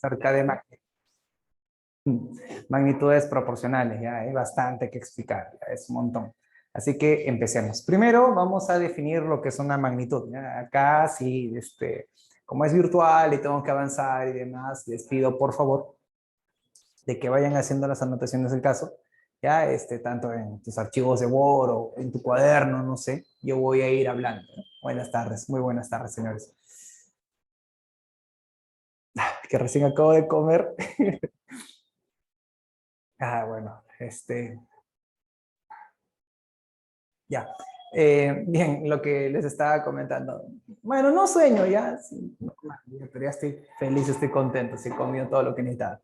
acerca de magnitudes proporcionales. Ya hay bastante que explicar, ya es un montón. Así que empecemos. Primero vamos a definir lo que es una magnitud. ¿Ya? Acá sí, como es virtual y tengo que avanzar y demás, les pido por favor de que vayan haciendo las anotaciones del caso, ya tanto en tus archivos de Word o en tu cuaderno, no sé, yo voy a ir hablando, ¿no? Buenas tardes, muy buenas tardes, señores. Que recién acabo de comer. Bueno, ya. Bien, lo que les estaba comentando. Bueno, no sueño ya, sí, pero ya estoy feliz, estoy contento, sí, comido todo lo que necesitaba.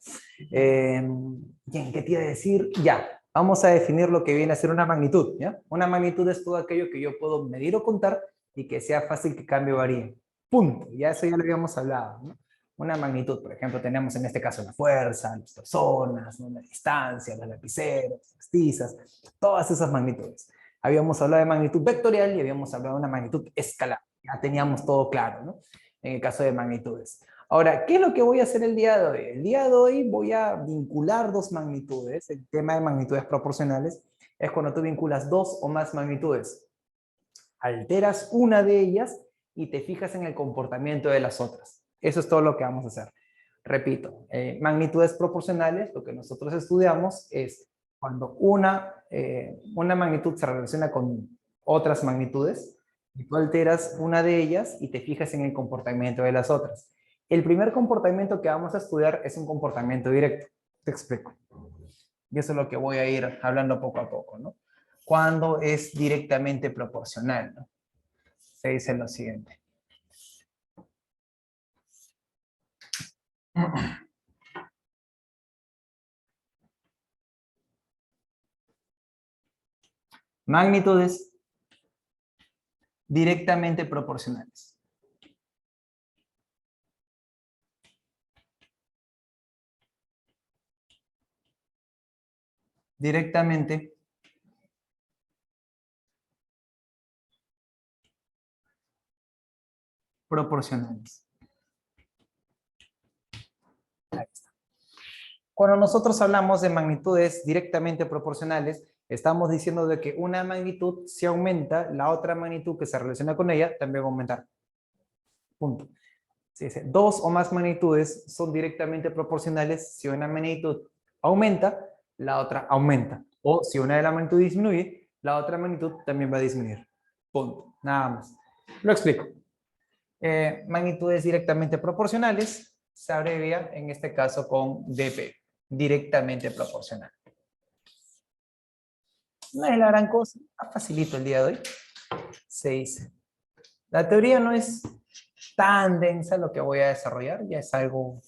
Bien, ¿qué te iba a decir? Ya, vamos a definir lo que viene a ser una magnitud, ¿ya? Una magnitud es todo aquello que yo puedo medir o contar y que sea fácil que cambie o varíe. Punto. Ya eso ya lo habíamos hablado, ¿no? Una magnitud, por ejemplo, tenemos en este caso la fuerza, las personas, ¿no? La distancia, los lapiceros, las tizas, todas esas magnitudes. Habíamos hablado de magnitud vectorial y habíamos hablado de una magnitud escalar. Ya teníamos todo claro, ¿no? En el caso de magnitudes. Ahora, ¿qué es lo que voy a hacer el día de hoy? El día de hoy voy a vincular dos magnitudes. El tema de magnitudes proporcionales es cuando tú vinculas dos o más magnitudes. Alteras una de ellas y te fijas en el comportamiento de las otras. Eso es todo lo que vamos a hacer. Repito, magnitudes proporcionales, lo que nosotros estudiamos es cuando una magnitud se relaciona con otras magnitudes, y tú alteras una de ellas y te fijas en el comportamiento de las otras. El primer comportamiento que vamos a estudiar es un comportamiento directo. Te explico. Y eso es lo que voy a ir hablando poco a poco, ¿no? Cuando es directamente proporcional, ¿no? Se dice lo siguiente. Magnitudes directamente proporcionales. Directamente proporcionales. Ahí está. Cuando nosotros hablamos de magnitudes directamente proporcionales, estamos diciendo de que una magnitud si aumenta, la otra magnitud que se relaciona con ella también va a aumentar. Punto. Se dice, dos o más magnitudes son directamente proporcionales si una magnitud aumenta, la otra aumenta. O si una de las magnitudes disminuye, la otra magnitud también va a disminuir. Punto. Nada más. Lo explico. Magnitudes directamente proporcionales se abrevia en este caso con dp, directamente proporcional. No es la gran cosa, está facilito el día de hoy. Se dice. La teoría no es tan densa lo que voy a desarrollar, ya es algo,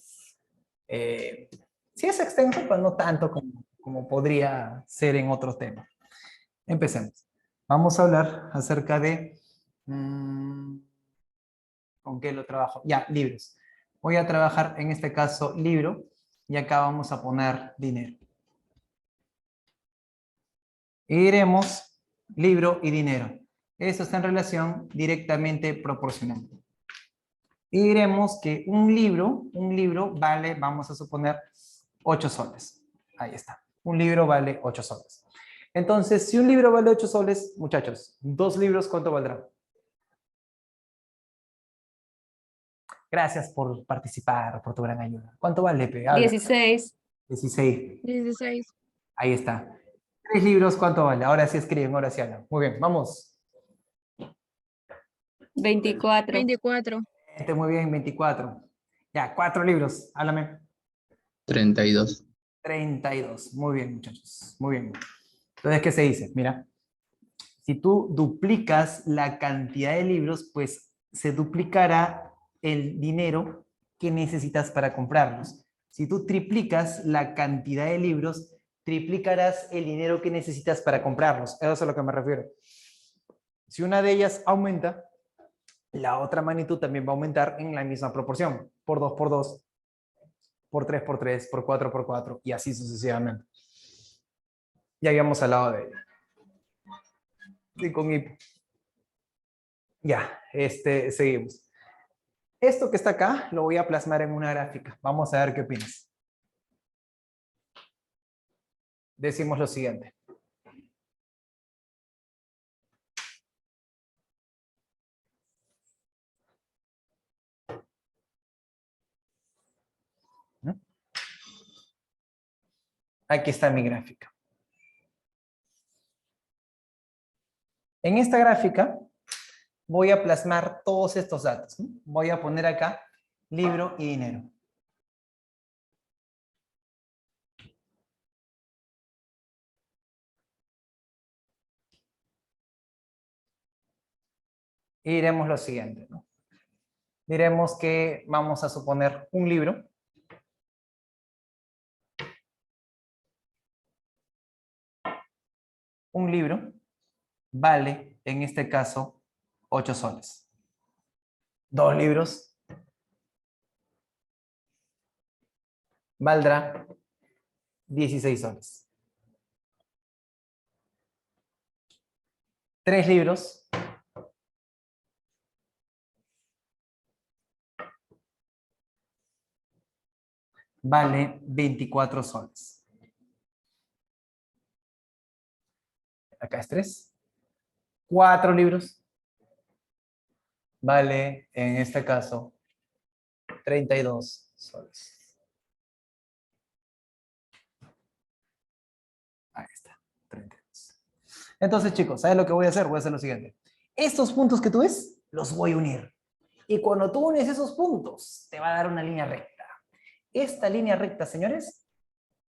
sí es extenso, pero no tanto como podría ser en otros temas. Empecemos. Vamos a hablar acerca de, ¿con qué lo trabajo? Ya, libros. Voy a trabajar en este caso libro y acá vamos a poner dinero. Y diremos libro y dinero. Eso está en relación directamente proporcional. Y diremos que un libro vale, vamos a suponer, 8 soles. Ahí está. Un libro vale 8 soles. Entonces, si un libro vale 8 soles, muchachos, 2 libros, ¿cuánto valdrá? Gracias por participar, por tu gran ayuda. ¿Cuánto vale, Pe? Habla. 16. 16. 16. Ahí está. 3 libros, ¿cuánto vale? Ahora sí escriben, ahora sí hablan. Muy bien, vamos. 24. 24. Muy bien, 24. Ya, 4 libros, háblame. 32. 32. Muy bien, muchachos. Muy bien. Entonces, ¿qué se dice? Mira, si tú duplicas la cantidad de libros, pues se duplicará el dinero que necesitas para comprarlos. Si tú triplicas la cantidad de libros, triplicarás el dinero que necesitas para comprarlos. Eso es a lo que me refiero. Si una de ellas aumenta, la otra magnitud también va a aumentar en la misma proporción. Por 2 por 2, por 3 por 3, por 4 por 4 y así sucesivamente. Ya habíamos hablado de ello. Sí, con hipo. Ya, seguimos. Esto que está acá lo voy a plasmar en una gráfica. Vamos a ver qué opinas. Decimos lo siguiente. ¿No? Aquí está mi gráfica. En esta gráfica voy a plasmar todos estos datos, ¿no? Voy a poner acá libro y dinero. Y diremos lo siguiente, ¿no? Diremos que vamos a suponer un libro. Un libro vale, en este caso, 8 soles. 2 libros valdrá 16 soles. 3 libros vale 24 soles. Acá es 3. 4 libros vale, en este caso, 32 soles. Ahí está, 32. Entonces, chicos, ¿sabes lo que voy a hacer? Voy a hacer lo siguiente. Estos puntos que tú ves, los voy a unir. Y cuando tú unes esos puntos, te va a dar una línea recta. Esta línea recta, señores,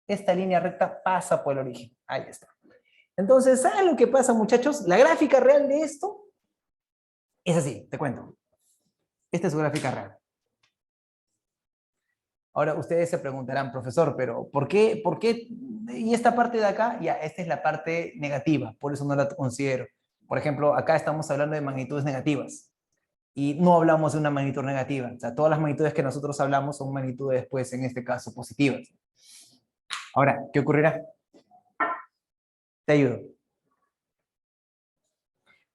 esta línea recta pasa por el origen. Ahí está. Entonces, ¿saben lo que pasa, muchachos? La gráfica real de esto es así, te cuento. Esta es su gráfica real. Ahora, ustedes se preguntarán, profesor, pero ¿por qué? Y esta parte de acá, ya, esta es la parte negativa, por eso no la considero. Por ejemplo, acá estamos hablando de magnitudes negativas y no hablamos de una magnitud negativa. O sea, todas las magnitudes que nosotros hablamos son magnitudes, pues, en este caso, positivas. Ahora, ¿qué ocurrirá? Te ayudo.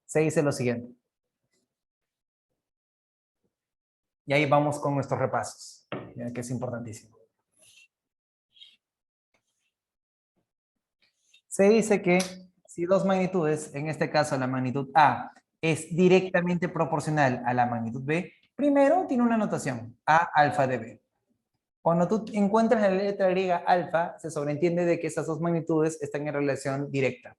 Se dice lo siguiente. Y ahí vamos con nuestros repasos, ya que es importantísimo. Se dice que si dos magnitudes, en este caso la magnitud A, es directamente proporcional a la magnitud B, primero tiene una notación, A alfa de B. Cuando tú encuentras la letra griega alfa, se sobreentiende de que esas dos magnitudes están en relación directa.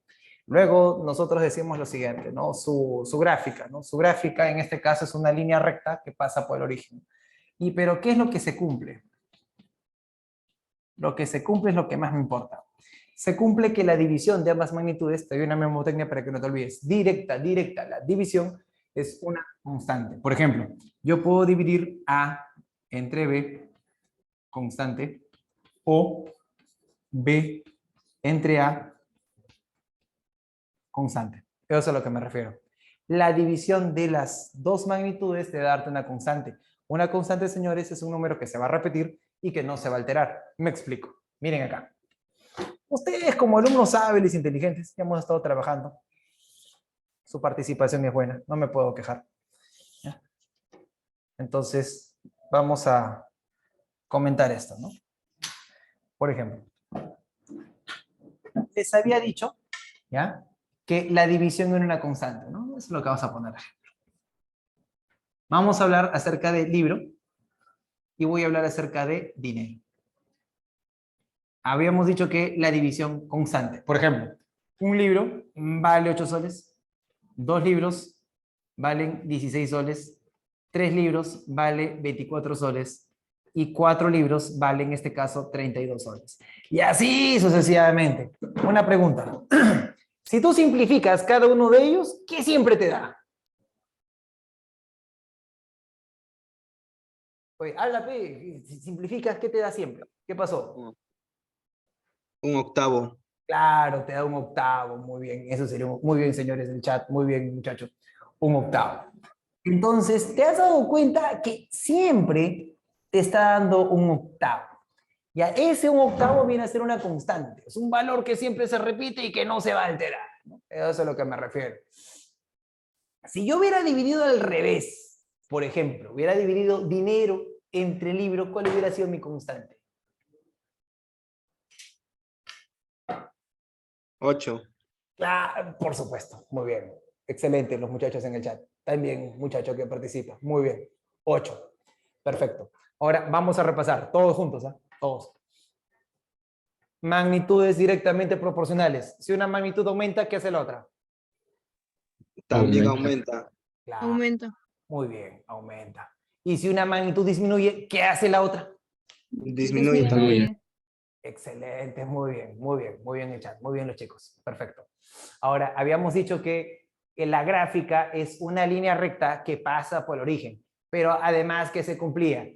Luego nosotros decimos lo siguiente, ¿no? Su gráfica, ¿no? Su gráfica en este caso es una línea recta que pasa por el origen. Pero ¿qué es lo que se cumple? Lo que se cumple es lo que más me importa. Se cumple que la división de ambas magnitudes, te doy una memotecnia para que no te olvides, directa, la división es una constante. Por ejemplo, yo puedo dividir A entre B, constante, o B entre A, constante. Eso es a lo que me refiero. La división de las dos magnitudes debe darte una constante. Una constante, señores, es un número que se va a repetir y que no se va a alterar. Me explico. Miren acá. Ustedes como alumnos hábiles e inteligentes, ya hemos estado trabajando. Su participación es buena, no me puedo quejar. ¿Ya? Entonces, vamos a comentar esto, ¿no? Por ejemplo, les había dicho, ¿ya?, que la división era una constante, ¿no? Eso es lo que vamos a poner. Vamos a hablar acerca del libro y voy a hablar acerca de dinero. Habíamos dicho que la división constante. Por ejemplo, un libro vale 8 soles, 2 libros valen 16 soles, 3 libros vale 24 soles y 4 libros valen, en este caso, 32 soles. Y así sucesivamente. Una pregunta. Si tú simplificas cada uno de ellos, ¿qué siempre te da? Oye, habla, si simplificas, ¿qué te da siempre? ¿Qué pasó? Un octavo. Claro, te da un octavo, muy bien. Eso sería muy bien, señores del chat, muy bien, muchachos. Un octavo. Entonces, ¿te has dado cuenta que siempre te está dando un octavo? Ya, ese un octavo viene a ser una constante. Es un valor que siempre se repite y que no se va a alterar, ¿no? Eso es a lo que me refiero. Si yo hubiera dividido al revés, por ejemplo, hubiera dividido dinero entre libro, ¿cuál hubiera sido mi constante? 8. Ah, por supuesto, muy bien. Excelente, los muchachos en el chat. También, muchacho que participa. Muy bien. 8. Perfecto. Ahora vamos a repasar, todos juntos, ¿ah? Todos. Magnitudes directamente proporcionales. Si una magnitud aumenta, ¿qué hace la otra? También Aumenta. aumenta. Claro. Aumento. Muy bien, aumenta. Y si una magnitud disminuye, ¿qué hace la otra? Disminuye también. Excelente, muy bien, muy bien, muy bien el chat, muy bien los chicos, perfecto. Ahora, habíamos dicho que la gráfica es una línea recta que pasa por el origen, pero además que se cumplía,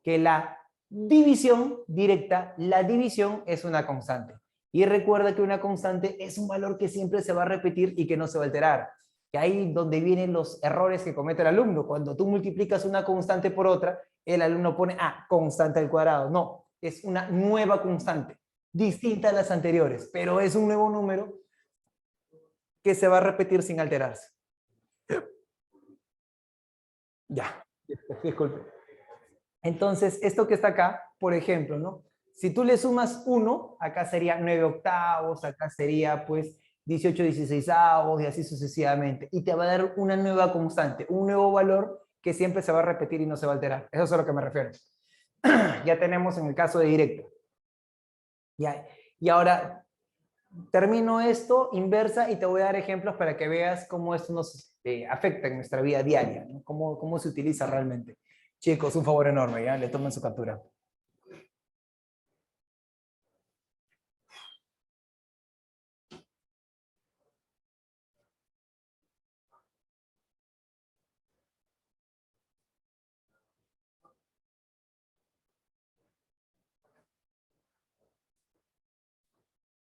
que la división directa, la división es una constante. Y recuerda que una constante es un valor que siempre se va a repetir y que no se va a alterar. Y ahí donde vienen los errores que comete el alumno. Cuando tú multiplicas una constante por otra, el alumno pone, constante al cuadrado. No, es una nueva constante, distinta a las anteriores, pero es un nuevo número que se va a repetir sin alterarse. Ya, disculpe. Entonces, esto que está acá, por ejemplo, ¿no? Si tú le sumas 1, acá sería 9 octavos, acá sería pues 18 16avos y así sucesivamente. Y te va a dar una nueva constante, un nuevo valor que siempre se va a repetir y no se va a alterar. Eso es a lo que me refiero. Ya tenemos en el caso de directa. Ya. Y ahora termino esto, inversa, y te voy a dar ejemplos para que veas cómo esto nos afecta en nuestra vida diaria, ¿no? Cómo se utiliza realmente. Chicos, un favor enorme, ¿ya? Le tomen su captura.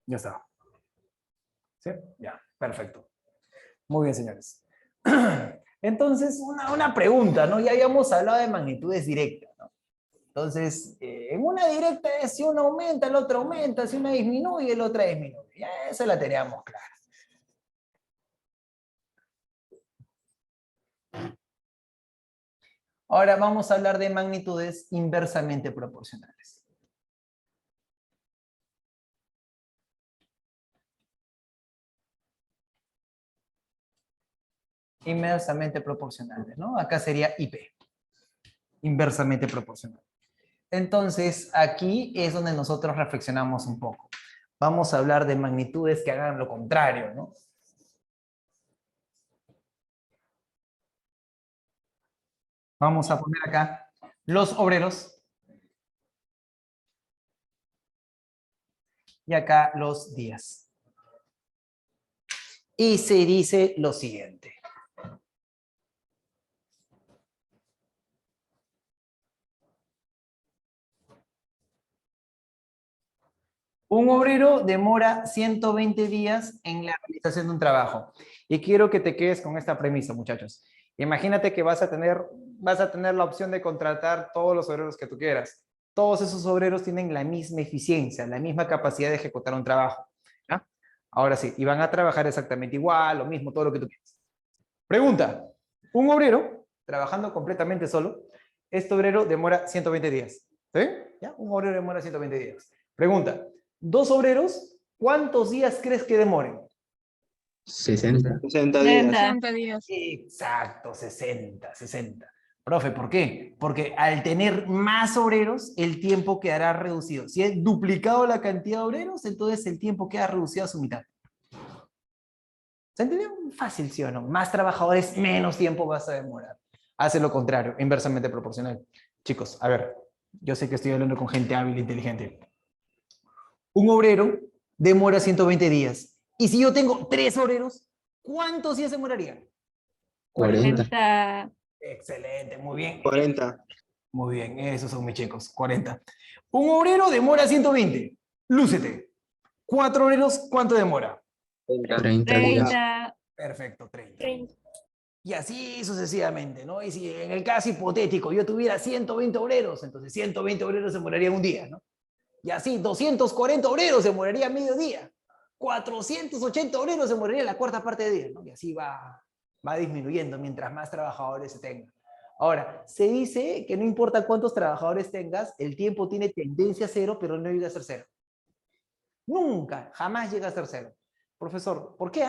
Ya está. ¿Sí? Ya, perfecto. Muy bien, señores. Entonces, una pregunta, ¿no? Ya habíamos hablado de magnitudes directas, ¿no? Entonces, en una directa es si uno aumenta, el otro aumenta, si una disminuye, el otro disminuye. Ya eso la teníamos clara. Ahora vamos a hablar de magnitudes inversamente proporcionales. Inversamente proporcionales, ¿no? Acá sería IP. Inversamente proporcional. Entonces, aquí es donde nosotros reflexionamos un poco. Vamos a hablar de magnitudes que hagan lo contrario, ¿no? Vamos a poner acá los obreros. Y acá los días. Y se dice lo siguiente. Un obrero demora 120 días en la realización de un trabajo. Y quiero que te quedes con esta premisa, muchachos. Imagínate que vas a tener la opción de contratar todos los obreros que tú quieras. Todos esos obreros tienen la misma eficiencia, la misma capacidad de ejecutar un trabajo. ¿Ya? Ahora sí, y van a trabajar exactamente igual, lo mismo, todo lo que tú quieras. Pregunta, un obrero, trabajando completamente solo, este obrero demora 120 días. ¿Sí? ¿Ya? Un obrero demora 120 días. Pregunta, dos obreros, ¿cuántos días crees que demoren? 60. 60 días. 60 días. Exacto, 60. Profe, ¿por qué? Porque al tener más obreros, el tiempo quedará reducido. Si es duplicado la cantidad de obreros, entonces el tiempo queda reducido a su mitad. ¿Se entendió? Fácil, ¿sí o no? Más trabajadores, menos tiempo vas a demorar. Hace lo contrario, inversamente proporcional. Chicos, a ver, yo sé que estoy hablando con gente hábil e inteligente. Un obrero demora 120 días. Y si yo tengo 3 obreros, ¿cuántos días demorarían? 40. Excelente, muy bien. 40. Muy bien, esos son mis chicos, 40. Un obrero demora 120. Lúcete. 4 obreros, ¿cuánto demora? 30 días. 30. Perfecto, 30. Y así sucesivamente, ¿no? Y si en el caso hipotético yo tuviera 120 obreros, entonces 120 obreros demorarían un día, ¿no? Y así 240 obreros demoraría medio día. 480 obreros demoraría la cuarta parte del día, ¿no? Y así va disminuyendo mientras más trabajadores se tengan. Ahora, se dice que no importa cuántos trabajadores tengas, el tiempo tiene tendencia a cero, pero no llega a ser cero. Nunca, jamás llega a ser cero. Profesor, ¿por qué?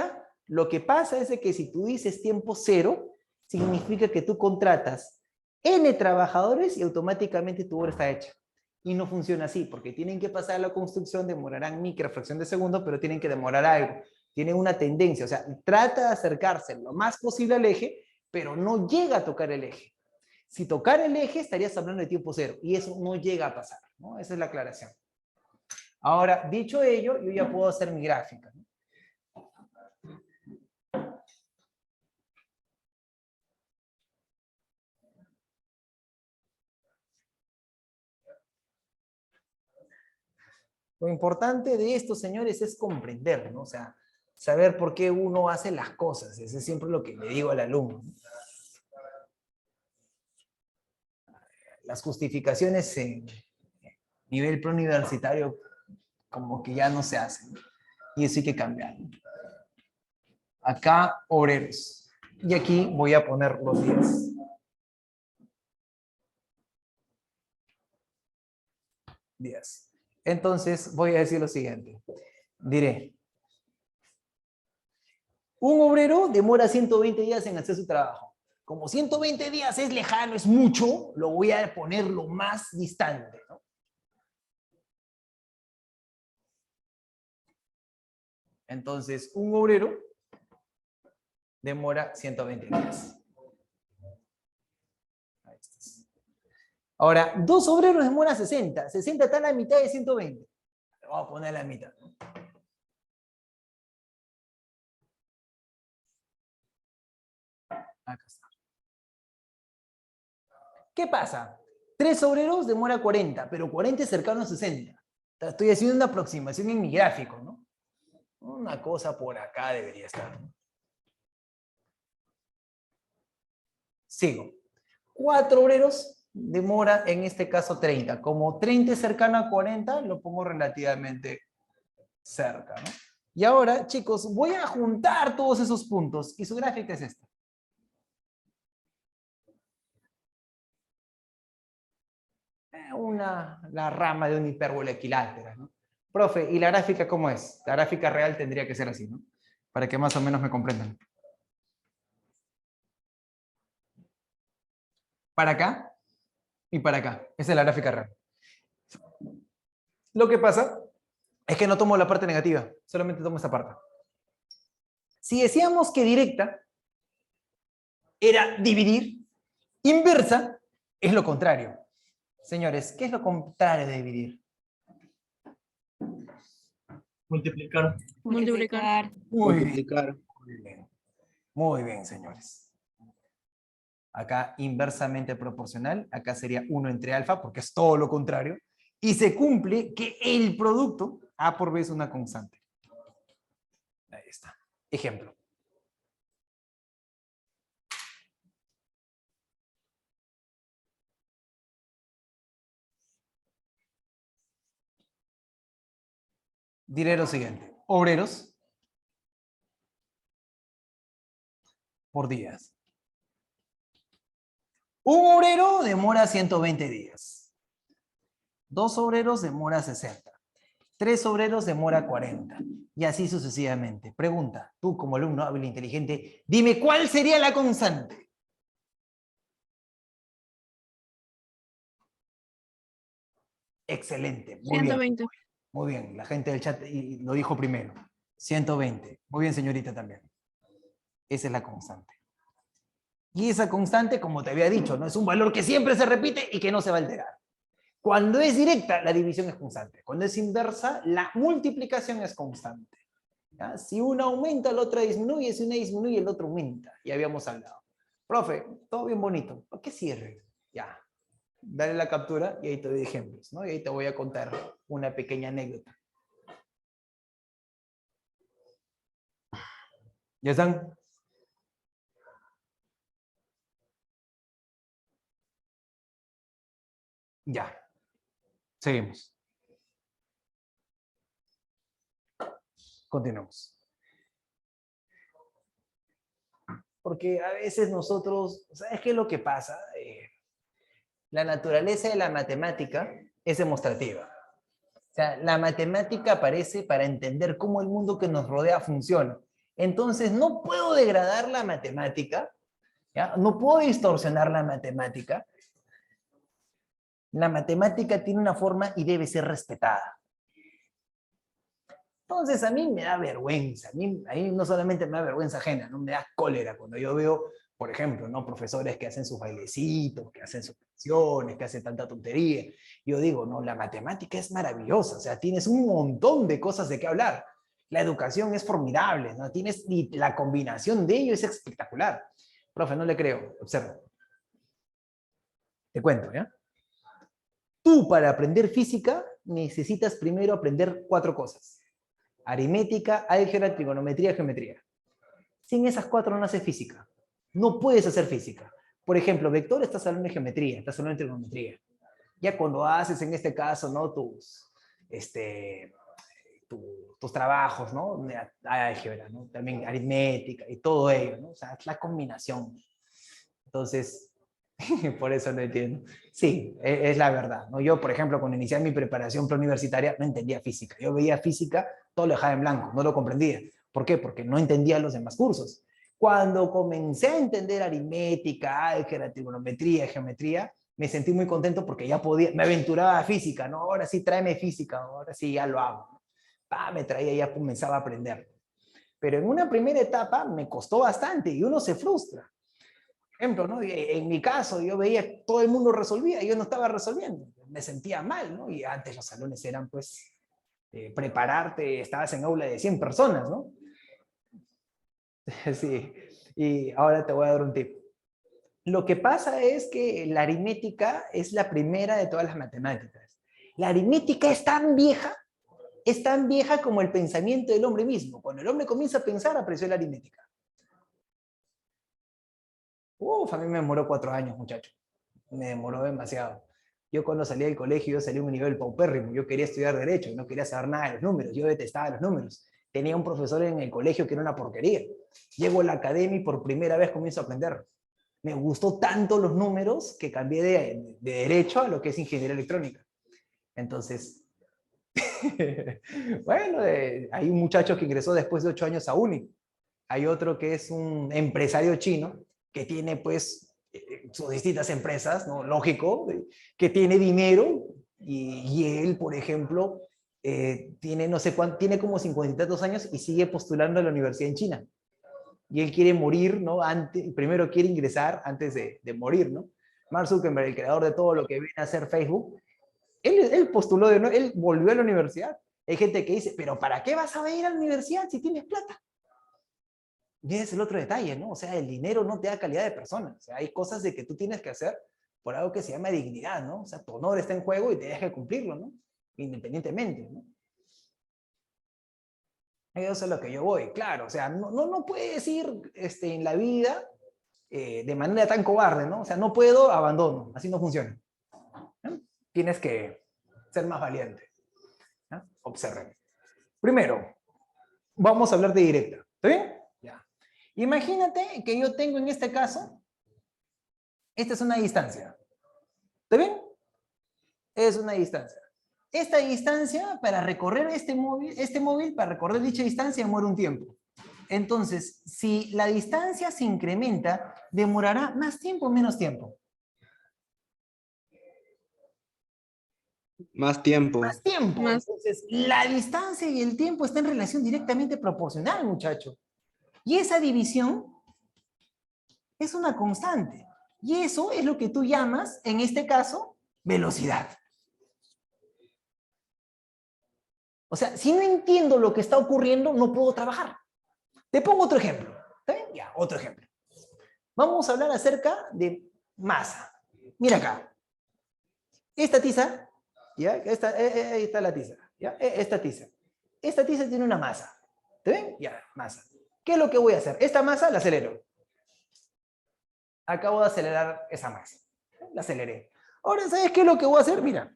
Lo que pasa es de que si tú dices tiempo cero, significa que tú contratas N trabajadores y automáticamente tu obra está hecha. Y no funciona así, porque tienen que pasar la construcción, demorarán microfracción de segundo, pero tienen que demorar algo. Tienen una tendencia, o sea, trata de acercarse lo más posible al eje, pero no llega a tocar el eje. Si tocara el eje, estarías hablando de tiempo cero, y eso no llega a pasar, ¿no? Esa es la aclaración. Ahora, dicho ello, yo ya puedo hacer mi gráfica, ¿no? Lo importante de esto, señores, es comprender, ¿no? O sea, saber por qué uno hace las cosas. Ese es siempre lo que le digo al alumno. Las justificaciones en nivel preuniversitario como que ya no se hacen. Y eso hay que cambiar. Acá, obreros. Y aquí voy a poner los días. Días. Entonces, voy a decir lo siguiente. Diré, un obrero demora 120 días en hacer su trabajo. Como 120 días es lejano, es mucho, lo voy a poner lo más distante, ¿no? Entonces, un obrero demora 120 días. Ahí estás. Ahora, dos obreros demoran 60. 60 está a la mitad de 120. Vamos a poner la mitad. Acá está. ¿Qué pasa? Tres obreros demora 40, pero 40 es cercano a 60. Estoy haciendo una aproximación en mi gráfico, ¿no? Una cosa por acá debería estar, ¿no? Sigo. Cuatro obreros demora, en este caso, 30. Como 30 es cercano a 40, lo pongo relativamente cerca, ¿no? Y ahora, chicos, voy a juntar todos esos puntos y su gráfica es esta. La rama de una hipérbola equilátera, ¿no? Profe, ¿y la gráfica cómo es? La gráfica real tendría que ser así, ¿no? Para que más o menos me comprendan. Para acá y para acá. Esa es la gráfica real. Lo que pasa es que no tomo la parte negativa, solamente tomo esta parte. Si decíamos que directa era dividir, inversa es lo contrario. Señores, ¿qué es lo contrario de dividir? Multiplicar. Multiplicar. Muy bien, Multiplicar. muy bien. Muy bien, señores. Acá inversamente proporcional, acá sería 1 entre alfa, porque es todo lo contrario, y se cumple que el producto A por B es una constante. Ahí está. Ejemplo. Diré lo siguiente. Obreros por días. Un obrero demora 120 días. Dos obreros demora 60. Tres obreros demora 40. Y así sucesivamente. Pregunta, tú como alumno hábil e inteligente, dime cuál sería la constante. Excelente. Muy 120. bien. Muy bien. La gente del chat lo dijo primero. 120. Muy bien, señorita, también. Esa es la constante. Y esa constante, como te había dicho, no es un valor que siempre se repite y que no se va a alterar. Cuando es directa, la división es constante. Cuando es inversa, la multiplicación es constante. ¿Ya? Si una aumenta, la otra disminuye. Si una disminuye, el otro aumenta. Ya habíamos hablado. Profe, todo bien bonito. ¿Por qué cierre? Ya. Dale la captura y ahí te doy ejemplos, ¿no? Y ahí te voy a contar una pequeña anécdota. ¿Ya están? Ya. Seguimos. Continuamos. Porque a veces nosotros, ¿sabes qué es lo que pasa? La naturaleza de la matemática es demostrativa. O sea, la matemática aparece para entender cómo el mundo que nos rodea funciona. Entonces, no puedo degradar la matemática, ¿ya? No puedo distorsionar la matemática. La matemática tiene una forma y debe ser respetada. Entonces, a mí me da vergüenza. A mí no solamente me da vergüenza ajena, ¿no? Me da cólera cuando yo veo, por ejemplo, ¿no? Profesores que hacen sus bailecitos, que hacen sus canciones, que hacen tanta tontería. Yo digo, no, la matemática es maravillosa. O sea, tienes un montón de cosas de qué hablar. La educación es formidable, ¿no? Y la combinación de ello es espectacular. Profe, no le creo. Observa. Te cuento, ¿ya? Tú, para aprender física, necesitas primero aprender 4 cosas. Aritmética, álgebra, trigonometría, geometría. Sin esas 4 no haces física. No puedes hacer física. Por ejemplo, vector estás hablando de geometría, estás hablando de trigonometría. Ya cuando haces, en este caso, ¿no? Tus trabajos, ¿no? De álgebra, ¿no? También aritmética y todo ello, ¿no? O sea, es la combinación. Entonces, por eso no entiendo. Sí, es la verdad, ¿no? Yo, por ejemplo, cuando inicié mi preparación preuniversitaria, no entendía física. Yo veía física, todo lo dejaba en blanco, no lo comprendía. ¿Por qué? Porque no entendía los demás cursos. Cuando comencé a entender aritmética, álgebra, trigonometría, geometría, me sentí muy contento porque ya podía, me aventuraba a física, ¿no? Ahora sí, tráeme física, ahora sí, ya lo hago. Me traía, ya comenzaba a aprender. Pero en una primera etapa me costó bastante y uno se frustra. Ejemplo, ¿no? En mi caso, yo veía que todo el mundo resolvía y yo no estaba resolviendo. Me sentía mal, ¿no? Y antes los salones eran, pues, prepararte, estabas en aula de 100 personas, ¿no? Sí, y ahora te voy a dar un tip. Lo que pasa es que la aritmética es la primera de todas las matemáticas. La aritmética es tan vieja como el pensamiento del hombre mismo. Cuando el hombre comienza a pensar, apareció la aritmética. A mí me demoró 4 años, muchacho. Me demoró demasiado. Yo cuando salí del colegio, yo salí a un nivel paupérrimo. Yo quería estudiar Derecho y no quería saber nada de los números. Yo detestaba los números. Tenía un profesor en el colegio que era una porquería. Llego a la academia y por primera vez comienzo a aprender. Me gustó tanto los números que cambié de Derecho a lo que es Ingeniería Electrónica. Entonces, bueno, hay un muchacho que ingresó después de 8 años a Uni. Hay otro que es un empresario chino que tiene, pues, sus distintas empresas, ¿no? Lógico, que tiene dinero y él, por ejemplo, tiene no sé cuánto, tiene como 50 y tantos años y sigue postulando a la universidad en China. Y él quiere morir, ¿no? Primero quiere ingresar antes de morir, ¿no? Mark Zuckerberg, el creador de todo lo que viene a hacer Facebook, él postuló de nuevo, él volvió a la universidad. Hay gente que dice, pero ¿para qué vas a ir a la universidad si tienes plata? Y ese es el otro detalle, ¿no? O sea, el dinero no te da calidad de persona. O sea, hay cosas de que tú tienes que hacer por algo que se llama dignidad, ¿no? O sea, tu honor está en juego y tienes que cumplirlo, ¿no? Independientemente, ¿no? Eso es lo que yo voy, claro. O sea, no puedes ir en la vida de manera tan cobarde, ¿no? O sea, no puedo, abandono. Así no funciona. ¿No? Tienes que ser más valiente. ¿No? Observen. Primero, vamos a hablar de directa. ¿Está bien? Ya. Imagínate que yo tengo en este caso, esta es una distancia. ¿Está bien? Es una distancia. Esta distancia, para recorrer este móvil, para recorrer dicha distancia, demora un tiempo. Entonces, si la distancia se incrementa, demorará más tiempo o menos tiempo. Más tiempo. Más tiempo. Entonces, la distancia y el tiempo están en relación directamente proporcional, muchacho. Y esa división es una constante. Y eso es lo que tú llamas, en este caso, velocidad. O sea, si no entiendo lo que está ocurriendo, no puedo trabajar. Te pongo otro ejemplo. ¿Está bien? Ya, otro ejemplo. Vamos a hablar acerca de masa. Mira acá. Esta tiza, ¿ya? Ahí está la tiza. ¿Ya? Esta tiza. Esta tiza tiene una masa. ¿Está bien? Ya, masa. ¿Qué es lo que voy a hacer? Esta masa la acelero. Acabo de acelerar esa masa. La aceleré. Ahora, ¿sabes qué es lo que voy a hacer? Mira.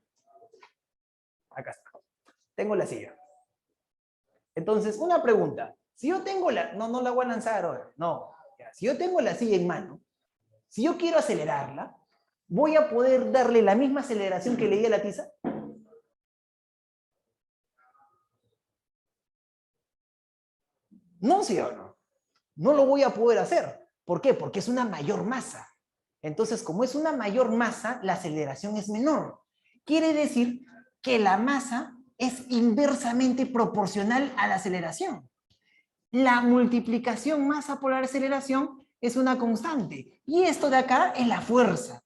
Acá está. Tengo la silla. Entonces, una pregunta. Si yo tengo la... No la voy a lanzar ahora. No. Ya. si yo tengo la silla en mano, si yo quiero acelerarla, ¿voy a poder darle la misma aceleración que le di a la tiza? No, ¿sí o no? No lo voy a poder hacer. ¿Por qué? Porque es una mayor masa. Entonces, como es una mayor masa, la aceleración es menor. Quiere decir que la masa es inversamente proporcional a la aceleración. La multiplicación masa por la aceleración es una constante. Y esto de acá es la fuerza.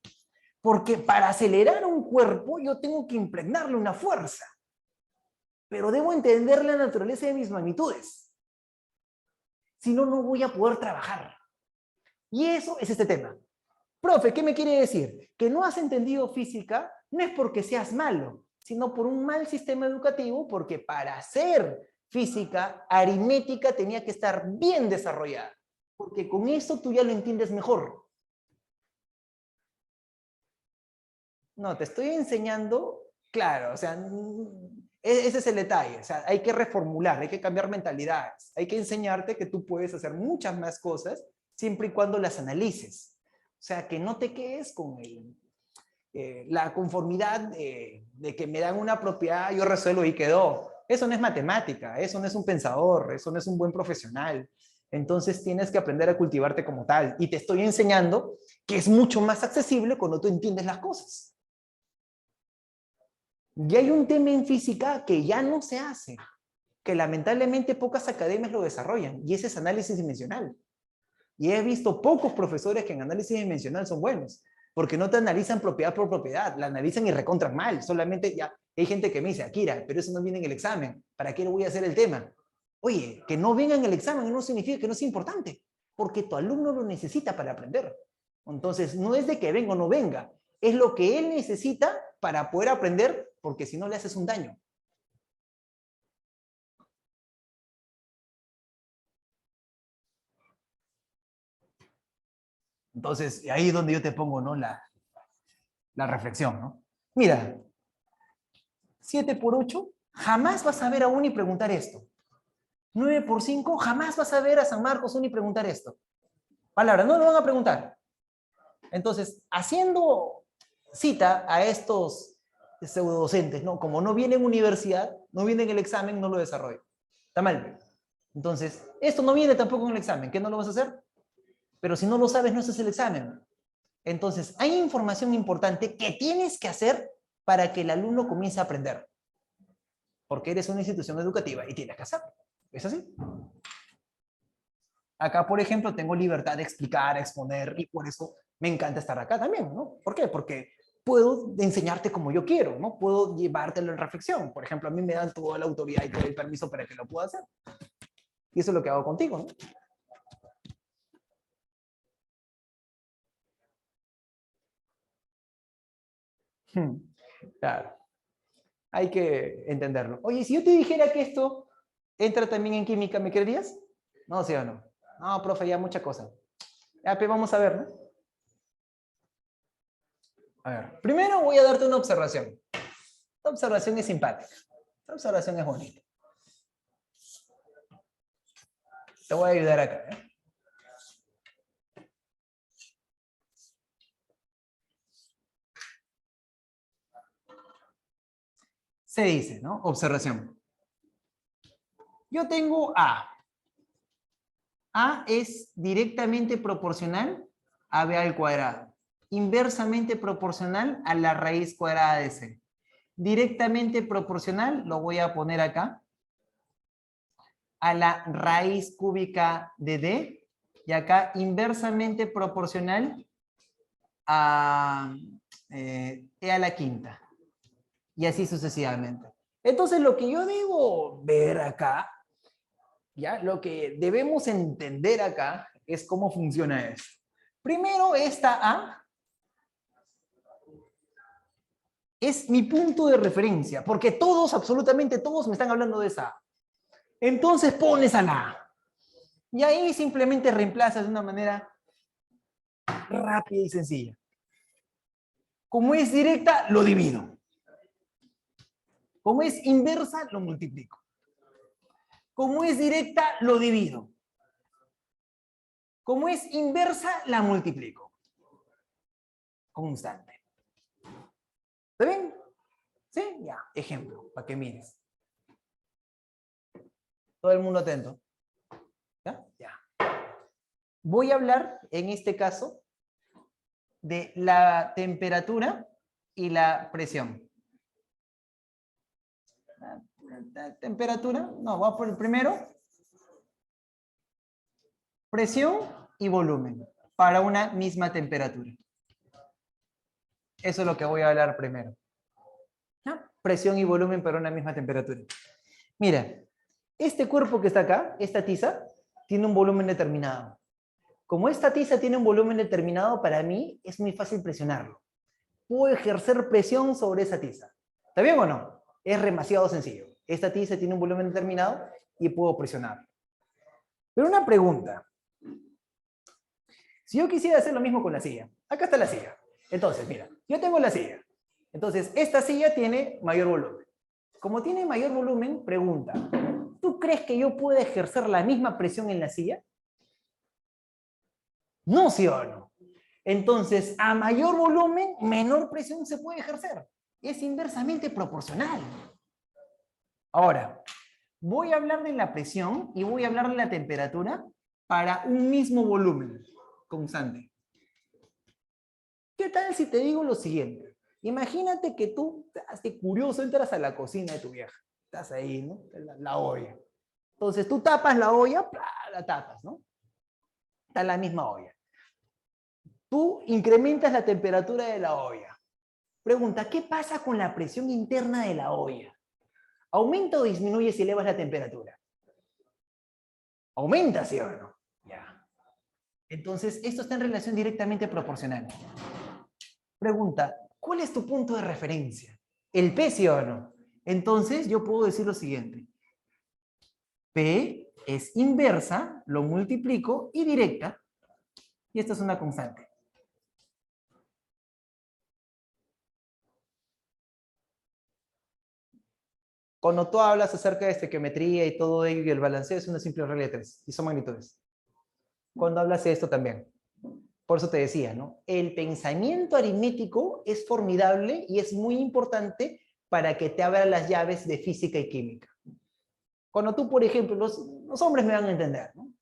Porque para acelerar un cuerpo yo tengo que impregnarle una fuerza. Pero debo entender la naturaleza de mis magnitudes. Si no, no voy a poder trabajar. Y eso es este tema. Profe, ¿qué me quiere decir? Que no has entendido física no es porque seas malo, sino por un mal sistema educativo, porque para hacer física, aritmética tenía que estar bien desarrollada. Porque con esto tú ya lo entiendes mejor. No, te estoy enseñando, claro, o sea, ese es el detalle. O sea, hay que reformular, hay que cambiar mentalidades. Hay que enseñarte que tú puedes hacer muchas más cosas siempre y cuando las analices. O sea, que no te quedes con la conformidad de que me dan una propiedad, yo resuelvo y quedó. Eso no es matemática, eso no es un pensador, eso no es un buen profesional. Entonces tienes que aprender a cultivarte como tal. Y te estoy enseñando que es mucho más accesible cuando tú entiendes las cosas. Y hay un tema en física que ya no se hace, que lamentablemente pocas academias lo desarrollan, y ese es análisis dimensional. Y he visto pocos profesores que en análisis dimensional son buenos, porque no te analizan propiedad por propiedad, la analizan y recontran mal. Solamente ya hay gente que me dice, Akira, pero eso no viene en el examen, ¿para qué lo voy a hacer el tema? Oye, que no venga en el examen no significa que no sea importante, porque tu alumno lo necesita para aprender. Entonces, no es de que venga o no venga, es lo que él necesita para poder aprender, porque si no le haces un daño. Entonces, ahí es donde yo te pongo, ¿no? La reflexión, ¿no? Mira, 7 por 8, jamás vas a ver a Uni y preguntar esto. 9 por 5, jamás vas a ver a San Marcos Uni y preguntar esto. Palabra, no lo van a preguntar. Entonces, haciendo cita a estos pseudodocentes, ¿no? Como no vienen en universidad, no vienen en el examen, no lo desarrollo. Está mal. Entonces, esto no viene tampoco en el examen. ¿Qué no lo vas a hacer? Pero si no lo sabes, no haces el examen. Entonces, hay información importante que tienes que hacer para que el alumno comience a aprender. Porque eres una institución educativa y tienes que hacerlo. ¿Es así? Acá, por ejemplo, tengo libertad de explicar, exponer, y por eso me encanta estar acá también, ¿no? ¿Por qué? Porque puedo enseñarte como yo quiero, ¿no? Puedo llevártelo en reflexión. Por ejemplo, a mí me dan toda la autoridad y todo el permiso para que lo pueda hacer. Y eso es lo que hago contigo, ¿no? Claro. Hay que entenderlo. Oye, si yo te dijera que esto entra también en química, ¿me creerías? No, ¿sí o no? No, profe, ya mucha cosa. Ya, pues vamos a ver, ¿no? A ver, primero voy a darte una observación. Esta observación es simpática. Esta observación es bonita. Te voy a ayudar acá, ¿eh? Se dice, ¿no? Observación. Yo tengo A. A es directamente proporcional a B al cuadrado. Inversamente proporcional a la raíz cuadrada de C. Directamente proporcional, lo voy a poner acá, a la raíz cúbica de D. Y acá inversamente proporcional a E a la quinta. Y así sucesivamente. Entonces, lo que yo debo ver acá, ¿ya? Lo que debemos entender acá es cómo funciona esto. Primero, esta A es mi punto de referencia, porque todos, absolutamente todos, me están hablando de esa A. Entonces pones a la A. Y ahí simplemente reemplazas de una manera rápida y sencilla. Como es directa, lo divido. Como es inversa, lo multiplico. Como es directa, lo divido. Como es inversa, la multiplico. Constante. ¿Está bien? ¿Sí? Ya, ejemplo, para que mires. Todo el mundo atento. ¿Ya? Ya. Voy a hablar, en este caso, de la temperatura y la presión. La temperatura, no, vamos por el primero. Presión y volumen para una misma temperatura. Eso es lo que voy a hablar primero. ¿Ya? Presión y volumen para una misma temperatura. Mira, este cuerpo que está acá, esta tiza, tiene un volumen determinado. Como esta tiza tiene un volumen determinado, para mí es muy fácil presionarlo. Puedo ejercer presión sobre esa tiza. ¿Está bien o no? Es demasiado sencillo. Esta tiza tiene un volumen determinado y puedo presionarlo. Pero una pregunta. Si yo quisiera hacer lo mismo con la silla, acá está la silla. Entonces, mira, yo tengo la silla. Entonces, esta silla tiene mayor volumen. Como tiene mayor volumen, pregunta, ¿tú crees que yo puedo ejercer la misma presión en la silla? No, ¿sí o no? Entonces, a mayor volumen, menor presión se puede ejercer. Es inversamente proporcional. Ahora, voy a hablar de la presión y voy a hablar de la temperatura para un mismo volumen constante. ¿Qué tal si te digo lo siguiente? Imagínate que tú, estás curioso, entras a la cocina de tu vieja. Estás ahí, ¿no? La olla. Entonces tú tapas la olla, la tapas, ¿no? Está en la misma olla. Tú incrementas la temperatura de la olla. Pregunta, ¿qué pasa con la presión interna de la olla? ¿Aumenta o disminuye si elevas la temperatura? ¿Aumenta, sí o no? Ya. Entonces, esto está en relación directamente proporcional. Pregunta, ¿cuál es tu punto de referencia? ¿El P, sí o no? Entonces, yo puedo decir lo siguiente. P es inversa, lo multiplico, y directa, y esta es una constante. Cuando tú hablas acerca de estequiometría y todo ello y el balanceo, es una simple regla de 3, y son magnitudes. Cuando hablas de esto también. Por eso te decía, ¿no? El pensamiento aritmético es formidable y es muy importante para que te abra las llaves de física y química. Cuando tú, por ejemplo, los hombres me van a entender, ¿no?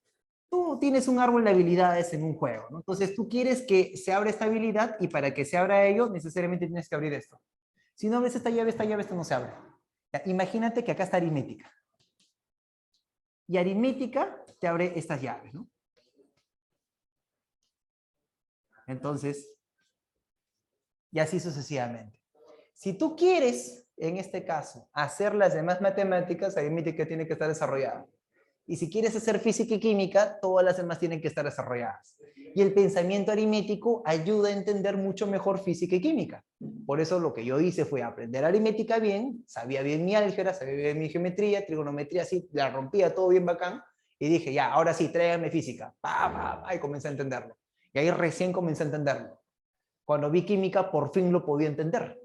Tú tienes un árbol de habilidades en un juego, ¿no? Entonces tú quieres que se abra esta habilidad y para que se abra ello, necesariamente tienes que abrir esto. Si no abres esta llave, esto no se abre. Ya, imagínate que acá está aritmética. Y aritmética te abre estas llaves, ¿no? Entonces, y así sucesivamente. Si tú quieres, en este caso, hacer las demás matemáticas, aritmética tiene que estar desarrollada. Y si quieres hacer física y química, todas las demás tienen que estar desarrolladas. Y el pensamiento aritmético ayuda a entender mucho mejor física y química. Por eso lo que yo hice fue aprender aritmética bien, sabía bien mi álgebra, sabía bien mi geometría, trigonometría, así, la rompía todo bien bacán. Y dije, ya, ahora sí, tráigame física. Y comencé a entenderlo. Y ahí recién comencé a entenderlo. Cuando vi química, por fin lo podía entender.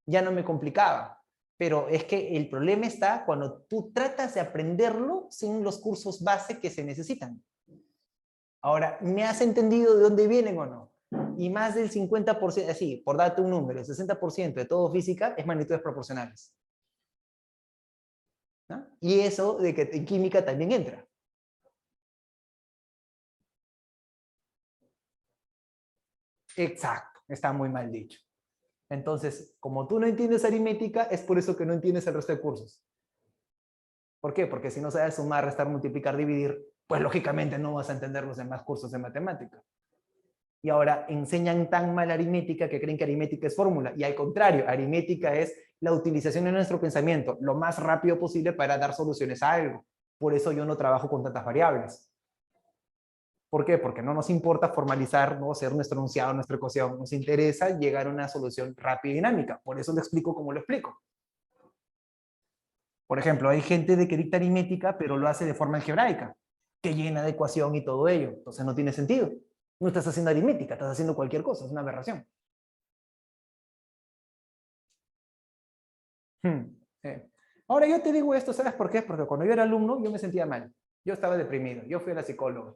Ya no me complicaba. Pero es que el problema está cuando tú tratas de aprenderlo sin los cursos base que se necesitan. Ahora, ¿me has entendido de dónde vienen o no? Y más del 50%, así, por darte un número, el 60% de todo física es magnitudes proporcionales. ¿No? Y eso de que en química también entra. Exacto, está muy mal dicho. Entonces, como tú no entiendes aritmética, es por eso que no entiendes el resto de cursos. ¿Por qué? Porque si no sabes sumar, restar, multiplicar, dividir, pues lógicamente no vas a entender los demás cursos de matemática. Y ahora enseñan tan mal aritmética que creen que aritmética es fórmula. Y al contrario, aritmética es la utilización de nuestro pensamiento lo más rápido posible para dar soluciones a algo. Por eso yo no trabajo con tantas variables. ¿Por qué? Porque no nos importa formalizar, no hacer nuestro enunciado, nuestra ecuación. Nos interesa llegar a una solución rápida y dinámica. Por eso lo explico como lo explico. Por ejemplo, hay gente que dicta aritmética, pero lo hace de forma algebraica, que llena de ecuación y todo ello. Entonces no tiene sentido. No estás haciendo aritmética, estás haciendo cualquier cosa, es una aberración. Ahora yo te digo esto, ¿sabes por qué? Porque cuando yo era alumno yo me sentía mal. Yo estaba deprimido, yo fui a la psicóloga.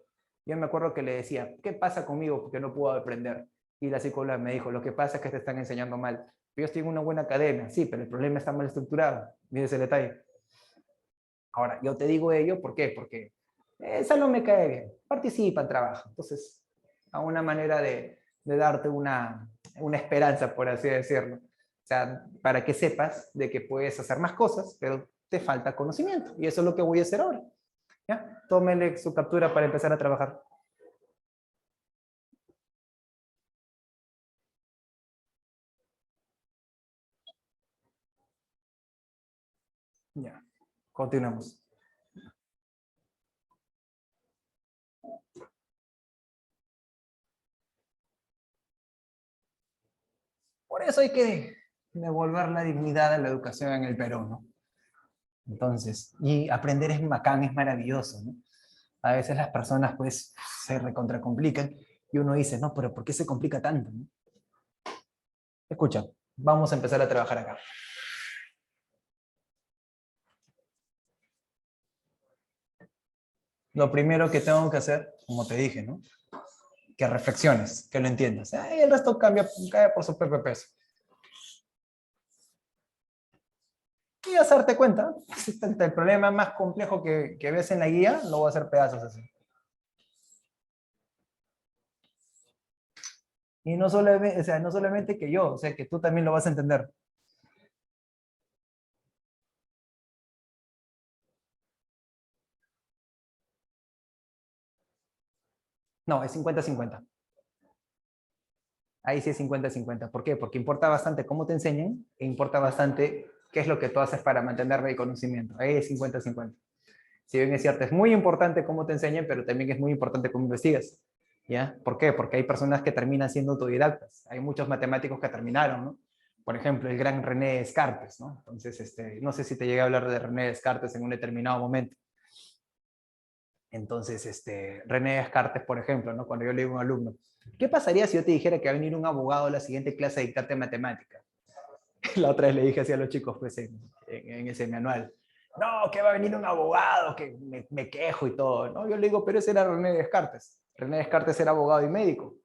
Yo me acuerdo que le decía, ¿qué pasa conmigo? Porque no puedo aprender. Y la psicóloga me dijo, lo que pasa es que te están enseñando mal. Yo estoy en una buena academia, sí, pero el problema está mal estructurado. Mire ese detalle. Ahora, yo te digo ello, ¿por qué? Porque esa no me cae bien. Participa, trabaja. Entonces, a una manera de darte una esperanza, por así decirlo. O sea, para que sepas de que puedes hacer más cosas, pero te falta conocimiento. Y eso es lo que voy a hacer ahora. ¿Ya? Tómele su captura para empezar a trabajar. Ya, continuamos. Por eso hay que devolver la dignidad a la educación en el Perú, ¿no? Entonces, y aprender es bacán, es maravilloso, ¿no? A veces las personas pues se recontracomplican y uno dice, no, pero ¿por qué se complica tanto? ¿No? Escucha, vamos a empezar a trabajar acá. Lo primero que tengo que hacer, como te dije, ¿no? Que reflexiones, que lo entiendas. Y el resto cae por su propio peso. Y vas a darte cuenta, el problema más complejo que ves en la guía, lo voy a hacer pedazos así. Y no solamente, o sea, no solamente que yo, o sea, que tú también lo vas a entender. No, es 50-50. Ahí sí es 50-50. ¿Por qué? Porque importa bastante cómo te enseñan e importa bastante qué es lo que tú haces para mantener el conocimiento. Ahí es 50-50. Si bien es cierto, es muy importante cómo te enseñan, pero también es muy importante cómo investigas. ¿Ya? ¿Por qué? Porque hay personas que terminan siendo autodidactas. Hay muchos matemáticos que terminaron, ¿no? Por ejemplo, el gran René Descartes, ¿no? Entonces, no sé si te llegué a hablar de René Descartes en un determinado momento. Entonces, René Descartes, por ejemplo, ¿no? Cuando yo le digo a un alumno, ¿qué pasaría si yo te dijera que va a venir un abogado a la siguiente clase a dictarte matemática? La otra vez le dije así a los chicos, pues, en ese manual. No, que va a venir un abogado, que me quejo y todo, ¿no? Yo le digo, pero ese era René Descartes. René Descartes era abogado y médico.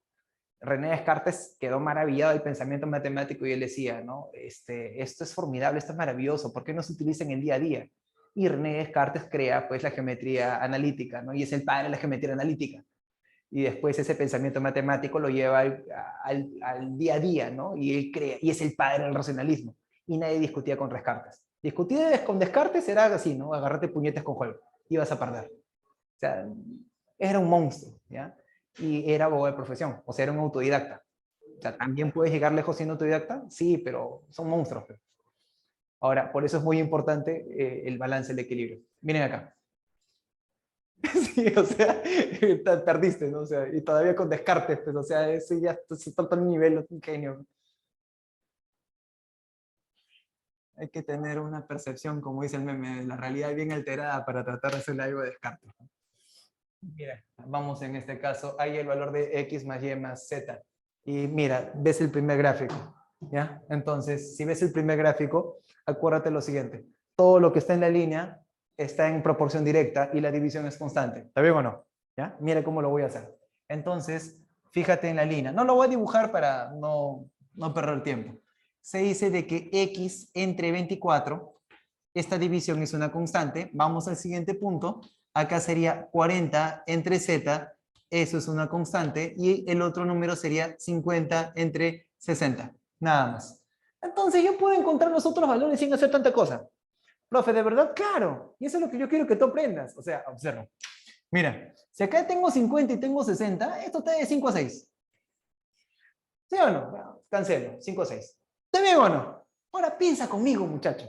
René Descartes quedó maravillado del pensamiento matemático y él decía, ¿no? Esto es formidable, esto es maravilloso, ¿por qué no se utiliza en el día a día? Y René Descartes crea, pues, la geometría analítica, ¿no? Y es el padre de la geometría analítica. Y después ese pensamiento matemático lo lleva al día a día, ¿no? Y él crea, y es el padre del racionalismo. Y nadie discutía con Descartes. Discutir con Descartes era así, ¿no? Agarrarte puñetes con juego. Ibas a perder. O sea, era un monstruo, ¿ya? Y era abogado de profesión, o sea, era un autodidacta. O sea, ¿también puedes llegar lejos siendo autodidacta? Sí, pero son monstruos. Ahora, por eso es muy importante el balance, el equilibrio. Miren acá. Sí, o sea, perdiste, ¿no? O sea, y todavía con Descartes, pues, o sea, eso ya está a un nivel, un genio. Hay que tener una percepción, como dice el meme, de la realidad bien alterada para tratar de hacerle algo de Descartes. Mira, vamos en este caso, hay el valor de x más y más z. Y mira, ves el primer gráfico, ¿ya? Entonces, si ves el primer gráfico, acuérdate lo siguiente. Todo lo que está en la línea está en proporción directa y la división es constante. ¿Está bien o no? ¿Ya? Mira cómo lo voy a hacer. Entonces, fíjate en la línea. No lo voy a dibujar para no perder tiempo. Se dice de que x entre 24, esta división es una constante. Vamos al siguiente punto. Acá sería 40 entre z, eso es una constante, y el otro número sería 50 entre 60, nada más. Entonces yo puedo encontrar los otros valores sin hacer tanta cosa. Profe, ¿de verdad? Claro. Y eso es lo que yo quiero que tú aprendas. O sea, observa. Mira, si acá tengo 50 y tengo 60, esto está de 5 a 6. ¿Sí o no? Bueno, cancelo, 5 a 6. ¿Está bien o no? Ahora piensa conmigo, muchacho.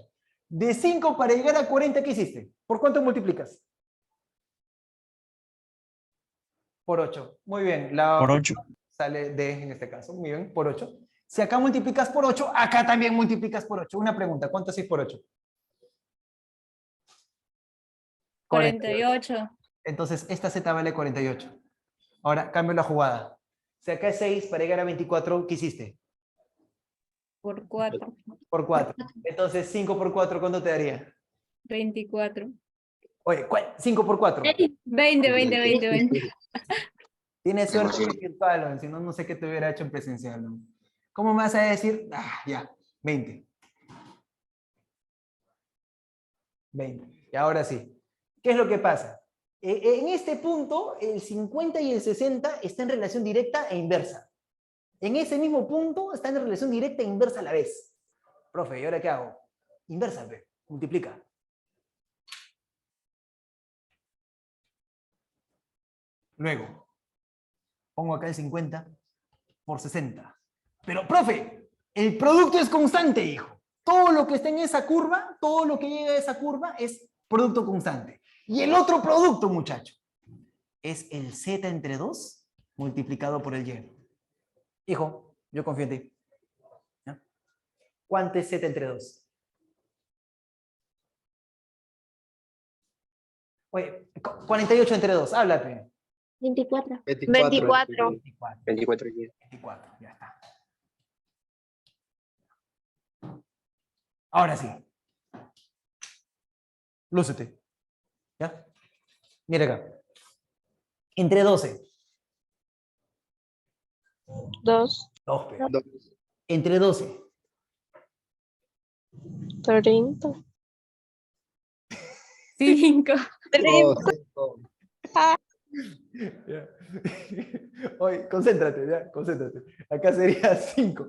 De 5 para llegar a 40, ¿qué hiciste? ¿Por cuánto multiplicas? Por 8. Muy bien. Por 8. Sale D en este caso. Muy bien, por 8. Si acá multiplicas por 8, acá también multiplicas por 8. Una pregunta, ¿cuánto es 6 por 8? 48. Entonces, esta Z vale 48. Ahora, cambio la jugada. Si acá es 6, para llegar a 24, ¿qué hiciste? Por 4. Por 4. Entonces, 5 por 4, ¿cuánto te daría? 24. Oye, ¿cuál? 5 por 4. 20. Tienes suerte Demasiado. en virtual, si no, no sé qué te hubiera hecho en presencial. ¿No? ¿Cómo me vas a decir? Ah, ya, 20. 20. Y ahora sí. ¿Qué es lo que pasa? En este punto, el 50 y el 60 están en relación directa e inversa. En ese mismo punto están en relación directa e inversa a la vez. Profe, ¿y ahora qué hago? Inversa, pe. Multiplica. Luego, pongo acá el 50 por 60. Pero, profe, el producto es constante, hijo. Todo lo que está en esa curva, todo lo que llega a esa curva es producto constante. Y el otro producto, muchacho, es el Z entre 2 multiplicado por el Y. Hijo, yo confío en ti. ¿Ya? ¿Cuánto es Z entre 2? Oye, 48 entre 2, háblate. 24. 24. 24. 24 y 24, ya está. Ahora sí. Lúcete. ¿Ya? Mira acá. Entre 12. 2. 2, pe. 2. Entre 12. 30. 5. 5. Ya. Oye, concéntrate, ya, concéntrate. Acá sería 5.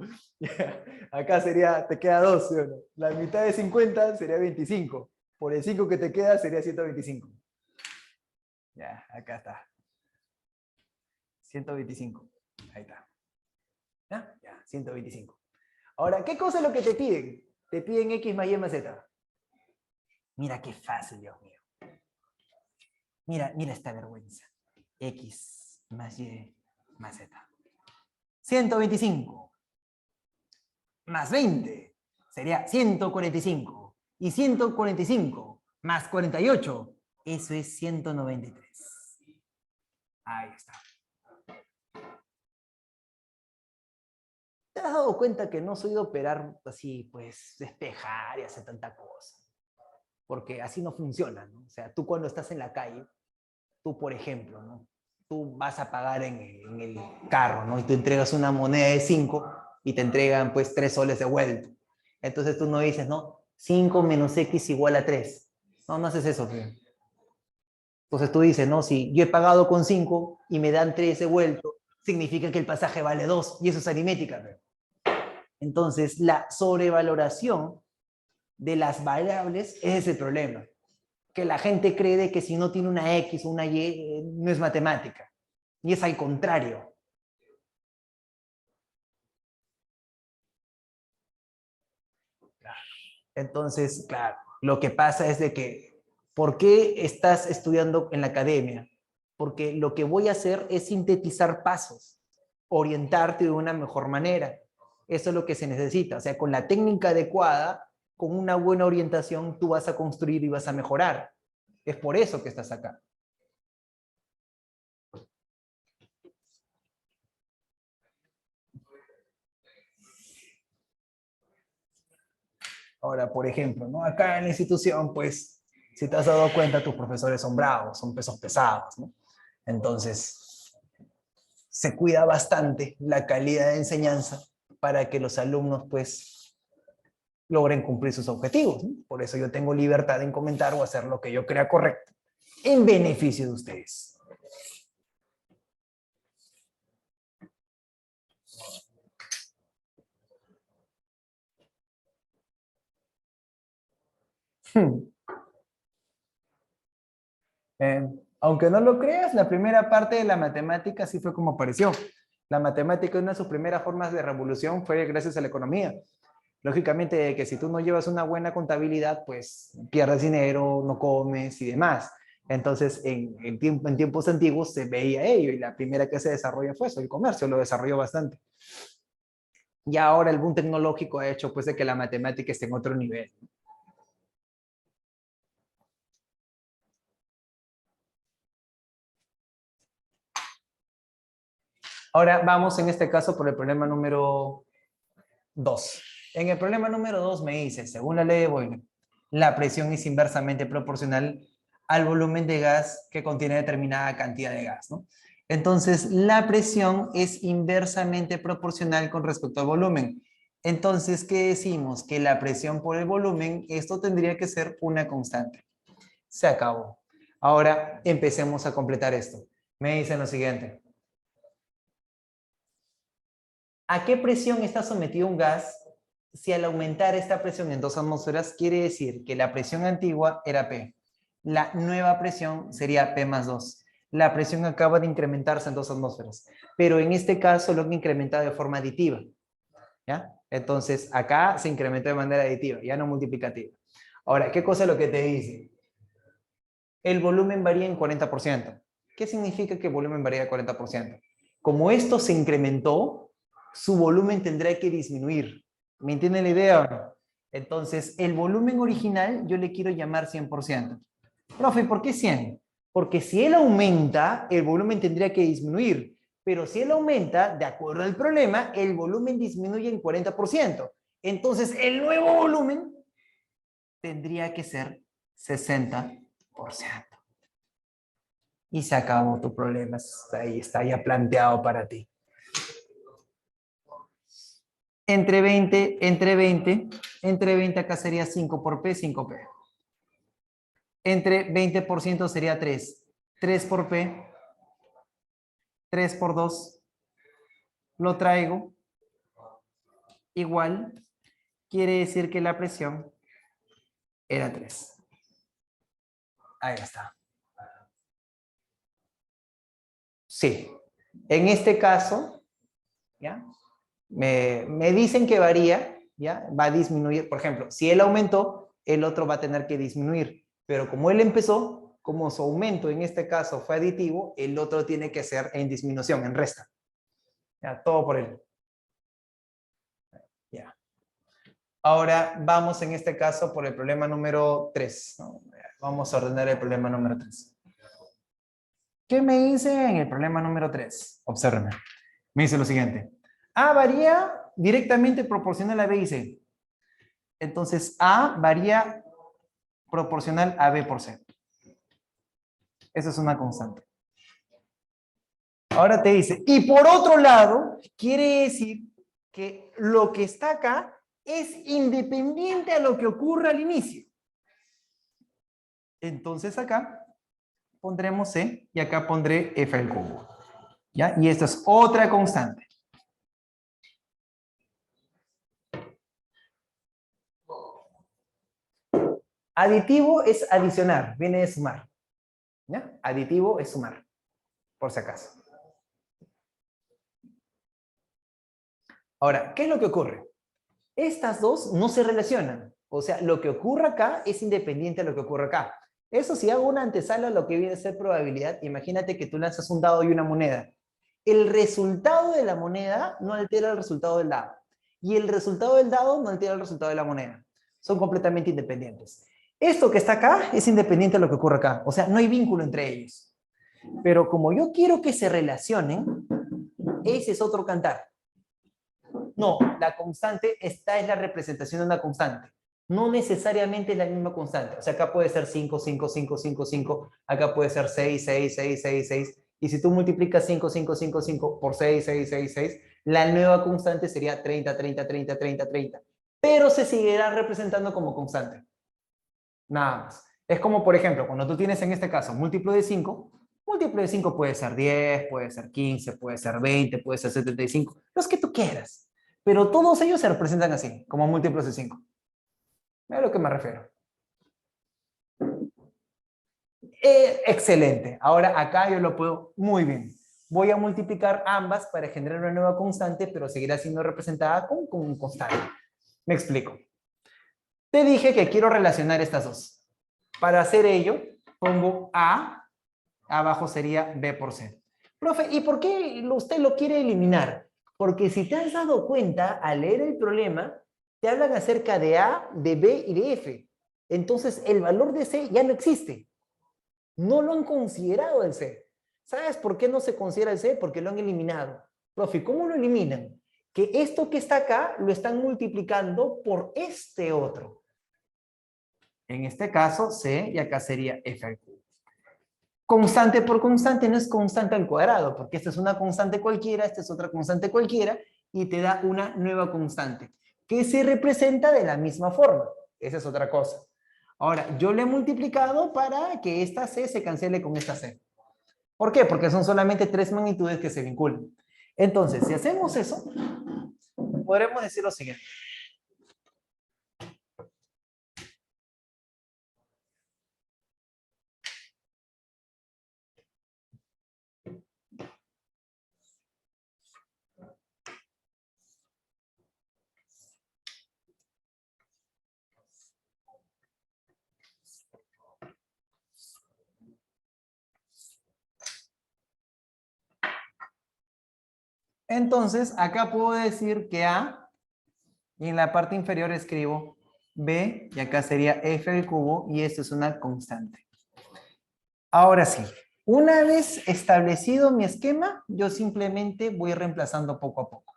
Acá sería, te queda 2, ¿sí o no? La mitad de 50 sería 25. Por el 5 que te queda sería 125. Ya, acá está. 125. Ahí está. ¿Ya? Ya, 125. Ahora, ¿qué cosa es lo que te piden? Te piden X más Y más Z. Mira qué fácil, Dios mío. Mira, mira esta vergüenza. X más Y más Z. 125 más 20 sería 145. Y 145 más 48, eso es 193. Ahí está. ¿Te has dado cuenta que no soy de operar así, pues, despejar y hacer tanta cosa? Porque así no funciona, ¿no? O sea, tú cuando estás en la calle, tú, por ejemplo, ¿no? Tú vas a pagar en el carro, ¿no? Y tú entregas una moneda de 5 y te entregan, pues, 3 soles de vuelta. Entonces tú no dices, ¿no? 5 menos X igual a 3. No, no haces eso, tío. Entonces tú dices, no, si yo he pagado con 5 y me dan 3 de vuelto, significa que el pasaje vale 2 y eso es aritmética, tío. Entonces, la sobrevaloración de las variables es el problema. Que la gente cree de que si no tiene una X o una Y, no es matemática. Y es al contrario. Entonces, claro, lo que pasa es de que, ¿por qué estás estudiando en la academia? Porque lo que voy a hacer es sintetizar pasos, orientarte de una mejor manera. Eso es lo que se necesita. O sea, con la técnica adecuada, con una buena orientación, tú vas a construir y vas a mejorar. Es por eso que estás acá. Ahora, por ejemplo, ¿no? Acá en la institución, pues, si te has dado cuenta, tus profesores son bravos, son pesos pesados, ¿no? Entonces, se cuida bastante la calidad de enseñanza para que los alumnos, pues, logren cumplir sus objetivos, ¿no? Por eso yo tengo libertad en comentar o hacer lo que yo crea correcto en beneficio de ustedes. Aunque no lo creas, la primera parte de la matemática sí fue como apareció. La matemática, una de sus primeras formas de revolución fue gracias a la economía. Lógicamente que si tú no llevas una buena contabilidad, pues pierdes dinero, no comes y demás. Entonces, en tiempos antiguos se veía ello y la primera que se desarrolla fue eso, el comercio, lo desarrolló bastante. Y ahora el boom tecnológico ha hecho pues de que la matemática esté en otro nivel. Ahora vamos en este caso por el problema número 2. En el problema número 2 me dice, según la ley de Boyle, la presión es inversamente proporcional al volumen de gas que contiene determinada cantidad de gas, ¿no? Entonces, la presión es inversamente proporcional con respecto al volumen. Entonces, ¿qué decimos? Que la presión por el volumen, esto tendría que ser una constante. Se acabó. Ahora, empecemos a completar esto. Me dicen lo siguiente. ¿A qué presión está sometido un gas si al aumentar esta presión en 2 atmósferas quiere decir que la presión antigua era P? La nueva presión sería P más 2. La presión acaba de incrementarse en 2 atmósferas, pero en este caso lo han incrementado de forma aditiva. ¿Ya? Entonces, acá se incrementó de manera aditiva, ya no multiplicativa. Ahora, ¿qué cosa es lo que te dice? El volumen varía en 40%. ¿Qué significa que el volumen varía en 40%? Como esto se incrementó, su volumen tendrá que disminuir. ¿Me entienden la idea o no? Entonces, el volumen original yo le quiero llamar 100%. Profe, ¿por qué 100? Porque si él aumenta, el volumen tendría que disminuir. Pero si él aumenta, de acuerdo al problema, el volumen disminuye en 40%. Entonces, el nuevo volumen tendría que ser 60%. Y se acabó tu problema. Ahí está ya planteado para ti. Entre 20 acá sería 5 por P, 5P. Entre 20% sería 3. 3 por P, 3 por 2. Lo traigo. Igual, quiere decir que la presión era 3. Ahí está. Sí. En este caso, ¿ya? Me dicen que varía, ¿ya? Va a disminuir. Por ejemplo, si él aumentó, el otro va a tener que disminuir. Pero como él empezó, como su aumento en este caso fue aditivo, el otro tiene que ser en disminución, en resta. Ya, todo por él. Ya. Ahora vamos en este caso por el problema número 3, ¿no? Vamos a ordenar el problema número 3. ¿Qué me dice en el problema número 3? Obsérvenme. Me dice lo siguiente. A varía directamente proporcional a B y C. Entonces, A varía proporcional a B por C. Esa es una constante. Ahora te dice, y por otro lado, quiere decir que lo que está acá es independiente a lo que ocurra al inicio. Entonces acá pondremos C y acá pondré F al cubo. ¿Ya? Y esta es otra constante. Aditivo es adicionar, viene de sumar. ¿Ya? Aditivo es sumar, por si acaso. Ahora, ¿qué es lo que ocurre? Estas dos no se relacionan. O sea, lo que ocurre acá es independiente de lo que ocurre acá. Eso si hago una antesala a lo que viene a ser probabilidad, imagínate que tú lanzas un dado y una moneda. El resultado de la moneda no altera el resultado del dado. Y el resultado del dado no altera el resultado de la moneda. Son completamente independientes. Esto que está acá es independiente de lo que ocurre acá. O sea, no hay vínculo entre ellos. Pero como yo quiero que se relacionen, ese es otro cantar. No, la constante, esta es la representación de una constante. No necesariamente es la misma constante. O sea, acá puede ser 5, 5, 5, 5, 5. Acá puede ser 6, 6, 6, 6, 6. Y si tú multiplicas 5, 5, 5, 5 por 6, 6, 6, 6, la nueva constante sería 30, 30, 30, 30, 30. Pero se seguirá representando como constante. Nada más. Es como, por ejemplo, cuando tú tienes en este caso múltiplo de 5, múltiplo de 5 puede ser 10, puede ser 15, puede ser 20, puede ser 75, los que tú quieras. Pero todos ellos se representan así, como múltiplos de 5. ¿A lo que me refiero? Excelente. Ahora acá yo lo puedo muy bien. Voy a multiplicar ambas para generar una nueva constante, pero seguirá siendo representada con un constante. Me explico. Te dije que quiero relacionar estas dos. Para hacer ello, pongo A, abajo sería B por C. Profe, ¿y por qué usted lo quiere eliminar? Porque si te has dado cuenta, al leer el problema, te hablan acerca de A, de B y de F. Entonces, el valor de C ya no existe. No lo han considerado el C. ¿Sabes por qué no se considera el C? Porque lo han eliminado. Profe, ¿cómo lo eliminan? Que esto que está acá lo están multiplicando por este otro. En este caso, C, y acá sería F al cubo. Constante por constante no es constante al cuadrado, porque esta es una constante cualquiera, esta es otra constante cualquiera, y te da una nueva constante, que se representa de la misma forma. Esa es otra cosa. Ahora, yo le he multiplicado para que esta C se cancele con esta C. ¿Por qué? Porque son solamente 3 magnitudes que se vinculan. Entonces, si hacemos eso, podremos decir lo siguiente. Entonces, acá puedo decir que A, y en la parte inferior escribo B, y acá sería F al cubo, y esto es una constante. Ahora sí, una vez establecido mi esquema, yo simplemente voy reemplazando poco a poco.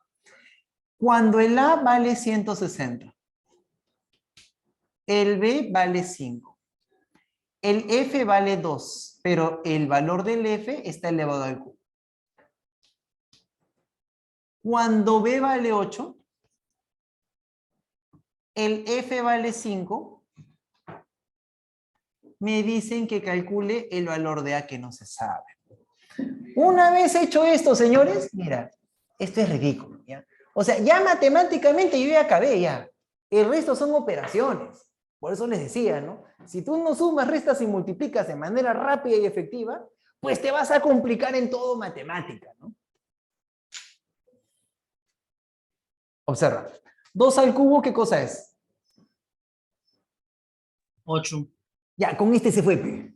Cuando el A vale 160, el B vale 5, el F vale 2, pero el valor del F está elevado al cubo. Cuando B vale 8, el F vale 5, me dicen que calcule el valor de A que no se sabe. Una vez hecho esto, señores, mira, esto es ridículo, ¿ya? O sea, ya matemáticamente yo ya acabé ya. El resto son operaciones. Por eso les decía, ¿no? Si tú no sumas, restas y multiplicas de manera rápida y efectiva, pues te vas a complicar en todo matemática, ¿no? Observa. 2 al cubo, ¿qué cosa es? 8. Ya, con este se fue, pe.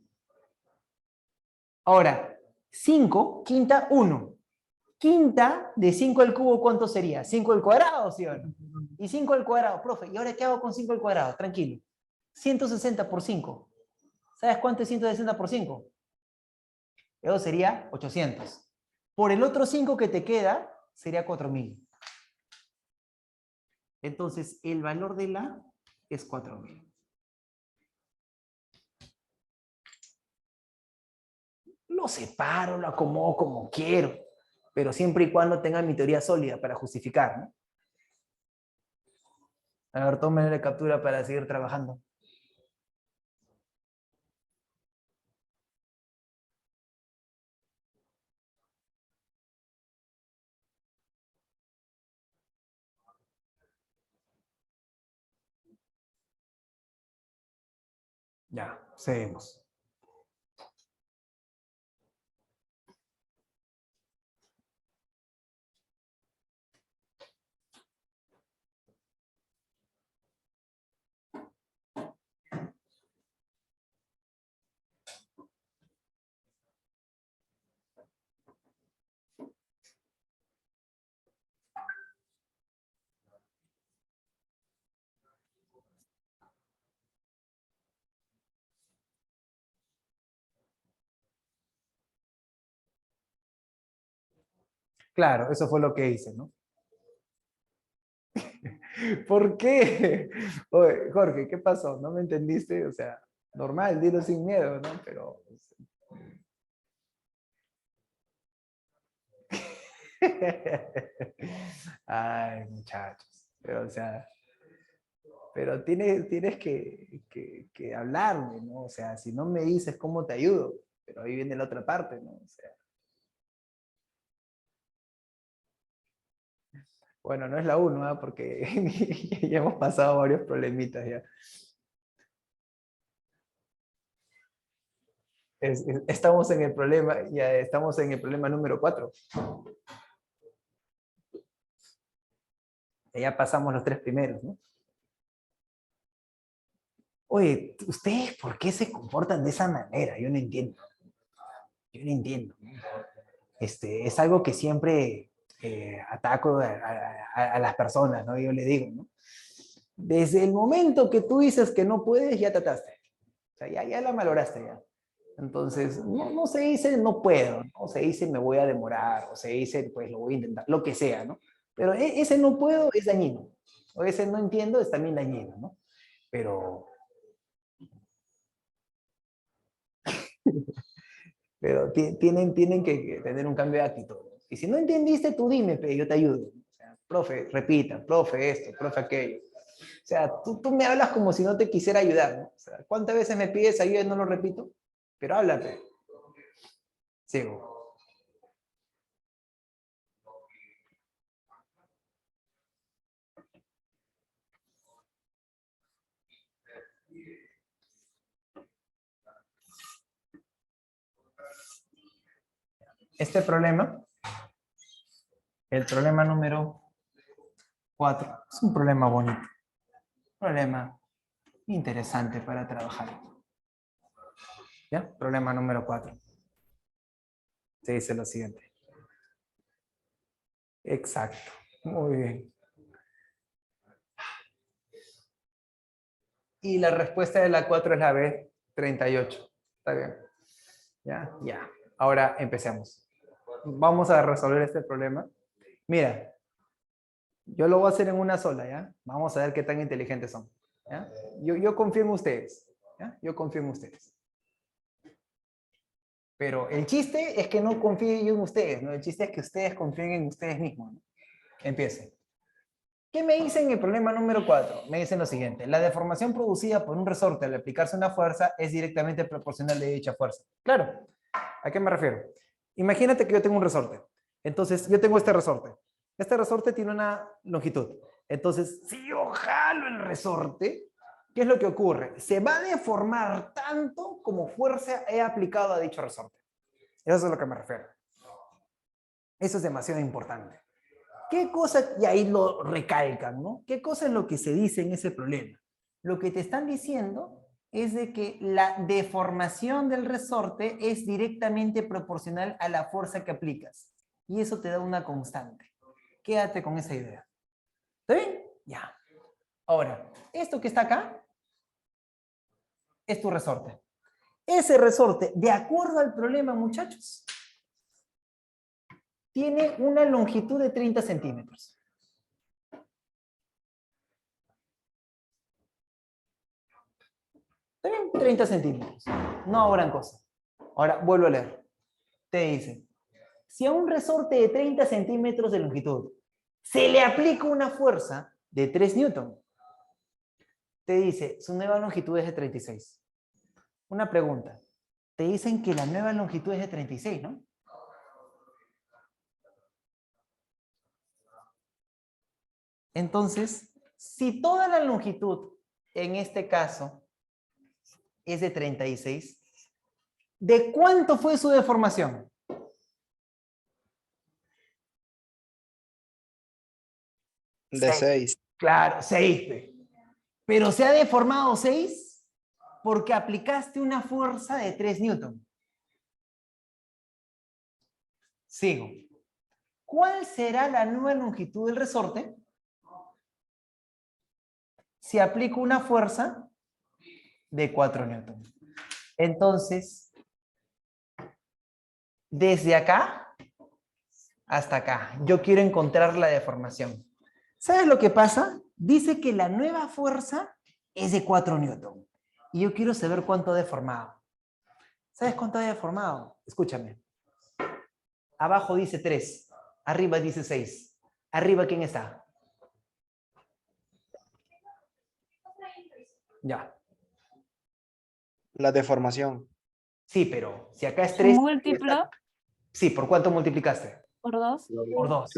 Ahora, 5, quinta, 1. Quinta de 5 al cubo, ¿cuánto sería? 5 al cuadrado, ¿sí o no? Y 5 al cuadrado, profe, ¿y ahora qué hago con 5 al cuadrado? Tranquilo. 160 por 5. ¿Sabes cuánto es 160 por 5? Eso sería 800. Por el otro 5 que te queda, sería 4000. Entonces, el valor de la es 4000. Lo separo, lo acomodo como quiero, pero siempre y cuando tenga mi teoría sólida para justificar, ¿no? A ver, tomen la captura para seguir trabajando. Ya, seguimos. Claro, eso fue lo que hice, ¿no? ¿Por qué? Oye, Jorge, ¿qué pasó? ¿No me entendiste? O sea, normal, dilo sin miedo, ¿no? Pero... Ay, muchachos. Pero, o sea, pero tienes que hablarme, ¿no? O sea, si no me dices cómo te ayudo, pero ahí viene la otra parte, ¿no? O sea, bueno, no es la uno, ¿ah? Porque ya hemos pasado varios problemitas ya. Estamos en el problema, ya estamos en el problema número 4. Ya pasamos los 3 primeros, ¿no? Oye, ¿ustedes por qué se comportan de esa manera? Yo no entiendo. Yo no entiendo. Es algo que siempre ataco a las personas, ¿no? Yo le digo, ¿no? Desde el momento que tú dices que no puedes, ya trataste. O sea, ya la valoraste ya. Entonces, no se dice no puedo, no se dice me voy a demorar, o se dice pues lo voy a intentar, lo que sea, ¿no? Pero ese no puedo es dañino, o ese no entiendo es también dañino, ¿no? Pero Pero tienen que tener un cambio de actitud. Y si no entendiste, tú dime, pe, yo te ayudo. O sea, profe, repita, profe esto, profe aquello. O sea, tú me hablas como si no te quisiera ayudar, ¿no? O sea, ¿cuántas veces me pides ayuda y no lo repito? Pero háblate. Sigo. Este problema, el problema número 4, es un problema bonito. Un problema interesante para trabajar. ¿Ya? Problema número 4. Se dice lo siguiente. Exacto. Muy bien. Y la respuesta de la 4 es la B, 38. Está bien. Ya, ya. Ahora empecemos. Vamos a resolver este problema. Mira, yo lo voy a hacer en una sola, ¿ya? Vamos a ver qué tan inteligentes son. ¿Ya? Yo confío en ustedes. ¿Ya? Yo confío en ustedes. Pero el chiste es que no confíe yo en ustedes, ¿no? El chiste es que ustedes confíen en ustedes mismos, ¿no? Empiecen. ¿Qué me dicen en el problema número 4? Me dicen lo siguiente. La deformación producida por un resorte al aplicarse una fuerza es directamente proporcional de dicha fuerza. Claro. ¿A qué me refiero? Imagínate que yo tengo un resorte. Entonces, yo tengo este resorte. Este resorte tiene una longitud. Entonces, si yo jalo el resorte, ¿qué es lo que ocurre? Se va a deformar tanto como fuerza he aplicado a dicho resorte. Eso es a lo que me refiero. Eso es demasiado importante. ¿Qué cosa? Y ahí lo recalcan, ¿no? ¿Qué cosa es lo que se dice en ese problema? Lo que te están diciendo es de que la deformación del resorte es directamente proporcional a la fuerza que aplicas. Y eso te da una constante. Quédate con esa idea. ¿Está bien? Ya. Ahora, esto que está acá es tu resorte. Ese resorte, de acuerdo al problema, muchachos, tiene una longitud de 30 centímetros. ¿Está bien? 30 centímetros. No gran cosa. Ahora, vuelvo a leer. Te dice, si a un resorte de 30 centímetros de longitud se le aplica una fuerza de 3 newton, te dice, su nueva longitud es de 36. Una pregunta. Te dicen que la nueva longitud es de 36, ¿no? Entonces, si toda la longitud, en este caso, es de 36, ¿de cuánto fue su deformación? De 6. Claro, 6. Pero se ha deformado 6 porque aplicaste una fuerza de 3 newton. Sigo. ¿Cuál será la nueva longitud del resorte si aplico una fuerza de 4 newton? Entonces, desde acá hasta acá, yo quiero encontrar la deformación. ¿Sabes lo que pasa? Dice que la nueva fuerza es de 4 newton. Y yo quiero saber cuánto ha deformado. ¿Sabes cuánto ha deformado? Escúchame. Abajo dice 3. Arriba dice 6. ¿Arriba quién está? Ya. La deformación. Sí, pero si acá es 3... Múltiplo Sí, ¿por cuánto multiplicaste? por 2, Por 2.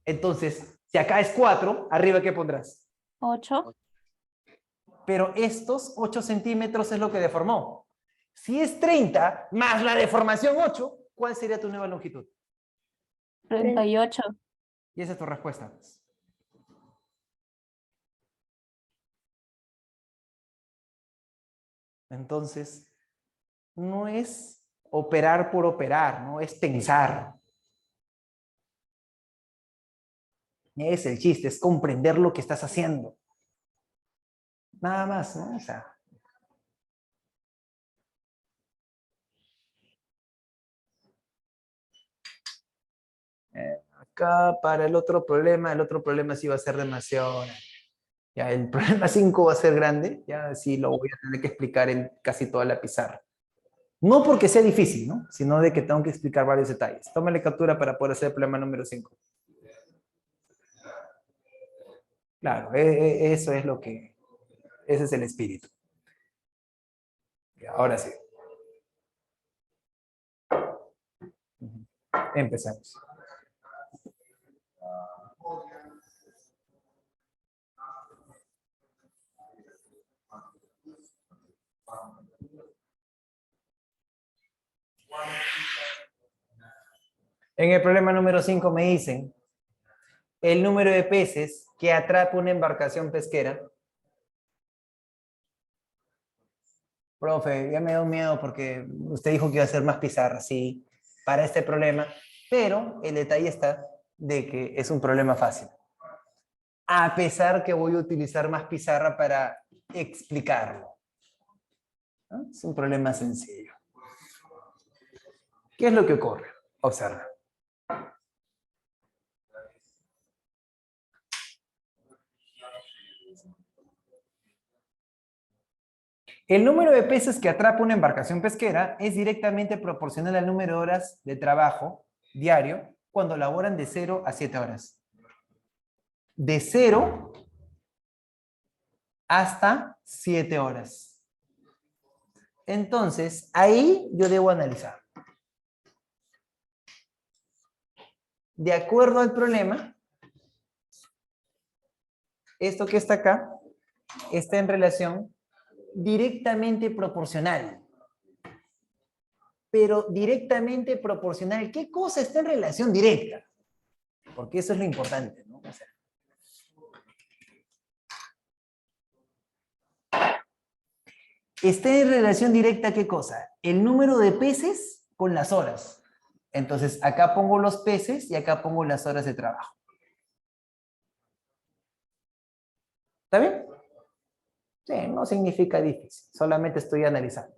Entonces, si acá es 4, ¿arriba qué pondrás? 8, Pero estos 8 centímetros es lo que deformó. Si es 30 más la deformación 8, ¿cuál sería tu nueva longitud? 38. Y esa es tu respuesta. Entonces, no es operar por operar, no es pensar. Es el chiste, es comprender lo que estás haciendo. Nada más, ¿no? O sea, acá para el otro problema sí va a ser demasiado. Ya, el problema 5 va a ser grande, ya sí lo voy a tener que explicar en casi toda la pizarra. No porque sea difícil, ¿no? Sino de que tengo que explicar varios detalles. Tómale captura para poder hacer el problema número 5. Claro, eso es lo que... Ese es el espíritu. Ahora sí. Empezamos. En el problema número 5 me dicen el número de peces que atrapa una embarcación pesquera. Profe, ya me da un miedo porque usted dijo que iba a hacer más pizarras, sí, para este problema, pero el detalle está de que es un problema fácil. A pesar que voy a utilizar más pizarra para explicarlo. ¿No? Es un problema sencillo. ¿Qué es lo que ocurre? Observa. El número de peces que atrapa una embarcación pesquera es directamente proporcional al número de horas de trabajo diario cuando laboran de 0 a 7 horas. De 0 hasta 7 horas. Entonces, ahí yo debo analizar. De acuerdo al problema, esto que está acá está en relación directamente proporcional. Pero directamente proporcional, ¿qué cosa está en relación directa? Porque eso es lo importante, ¿no? O sea, está en relación directa, ¿qué cosa? El número de peces con las horas. Entonces, acá pongo los peces y acá pongo las horas de trabajo. ¿Está bien? Sí, no significa difícil, solamente estoy analizando.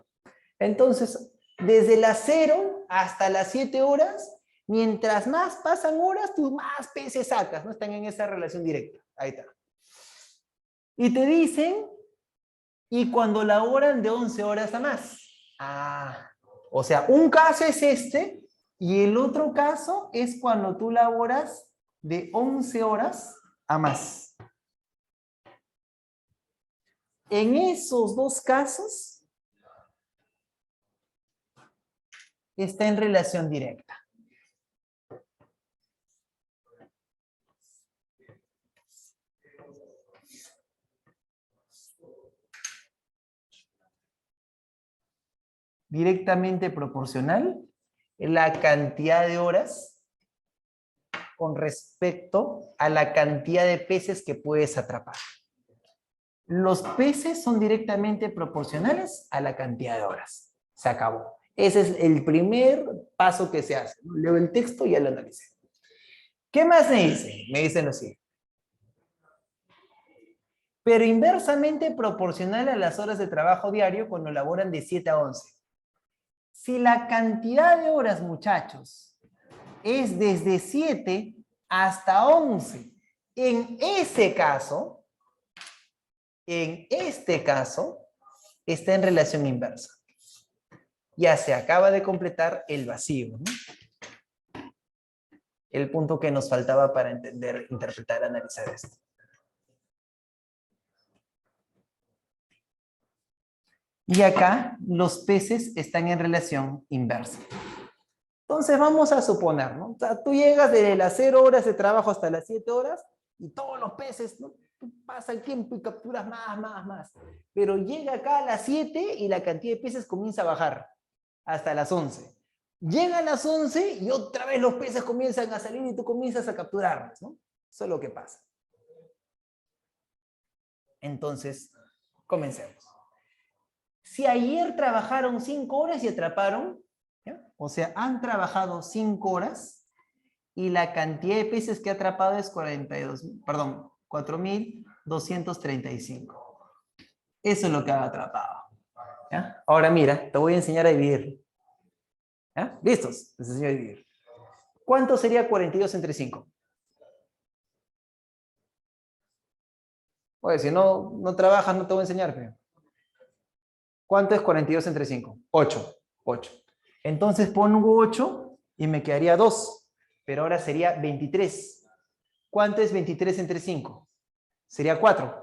Entonces, desde las 0 hasta las 7 horas, mientras más pasan horas, tú más peces sacas, no están en esa relación directa. Ahí está. Y te dicen, y cuando laboran de 11 horas a más. Ah, o sea, un caso es este, y el otro caso es cuando tú laboras de 11 horas a más. En esos dos casos, está en relación directa. Directamente proporcional la cantidad de horas con respecto a la cantidad de peces que puedes atrapar. Los peces son directamente proporcionales a la cantidad de horas. Se acabó. Ese es el primer paso que se hace. Leo el texto y ya lo analicé. ¿Qué más me dicen? Me dicen así. Pero inversamente proporcional a las horas de trabajo diario cuando laboran de 7 a 11. Si la cantidad de horas, muchachos, es desde 7 hasta 11, en ese caso, en este caso, está en relación inversa. Ya se acaba de completar el vacío, ¿no? El punto que nos faltaba para entender, interpretar, analizar esto. Y acá los peces están en relación inversa. Entonces vamos a suponer, ¿no? O sea, tú llegas de las 0 horas de trabajo hasta las 7 horas y todos los peces, ¿no? Tú pasa el tiempo y capturas más. Pero llega acá a las 7 y la cantidad de peces comienza a bajar hasta las 11. Llega a las 11 y otra vez los peces comienzan a salir y tú comienzas a capturarlos, ¿no? Eso es lo que pasa. Entonces, comencemos. Si ayer trabajaron 5 horas y atraparon, ¿ya? O sea, han trabajado 5 horas y la cantidad de peces que ha atrapado es 4.235. Eso es lo que ha atrapado. ¿Ya? Ahora mira, te voy a enseñar a dividir. ¿Ya? ¿Listos? Les enseño a dividir. ¿Cuánto sería 42 entre 5? Oye, si no trabajas, no te voy a enseñar. ¿Cuánto es 42 entre 5? 8. 8. Entonces pongo 8 y me quedaría 2. Pero ahora sería 23. ¿Cuánto es 23 entre 5? Sería 4.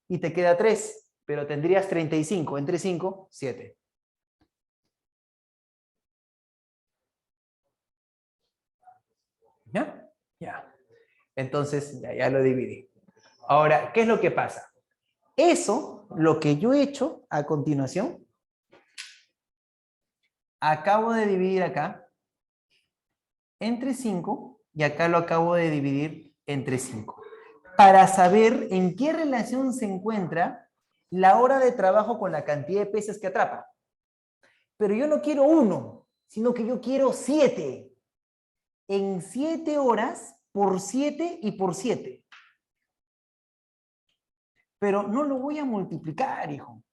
Y te queda 3. Pero tendrías 35. Entre 5, 7. ¿Ya? Ya. Entonces, ya lo dividí. Ahora, ¿qué es lo que pasa? Eso, lo que yo he hecho a continuación, acabo de dividir acá entre 5 y acá lo acabo de dividir entre 5. Para saber en qué relación se encuentra la hora de trabajo con la cantidad de peces que atrapa. Pero yo no quiero 1, sino que yo quiero 7. En 7 horas, por 7 y por 7. Pero no lo voy a multiplicar, hijo.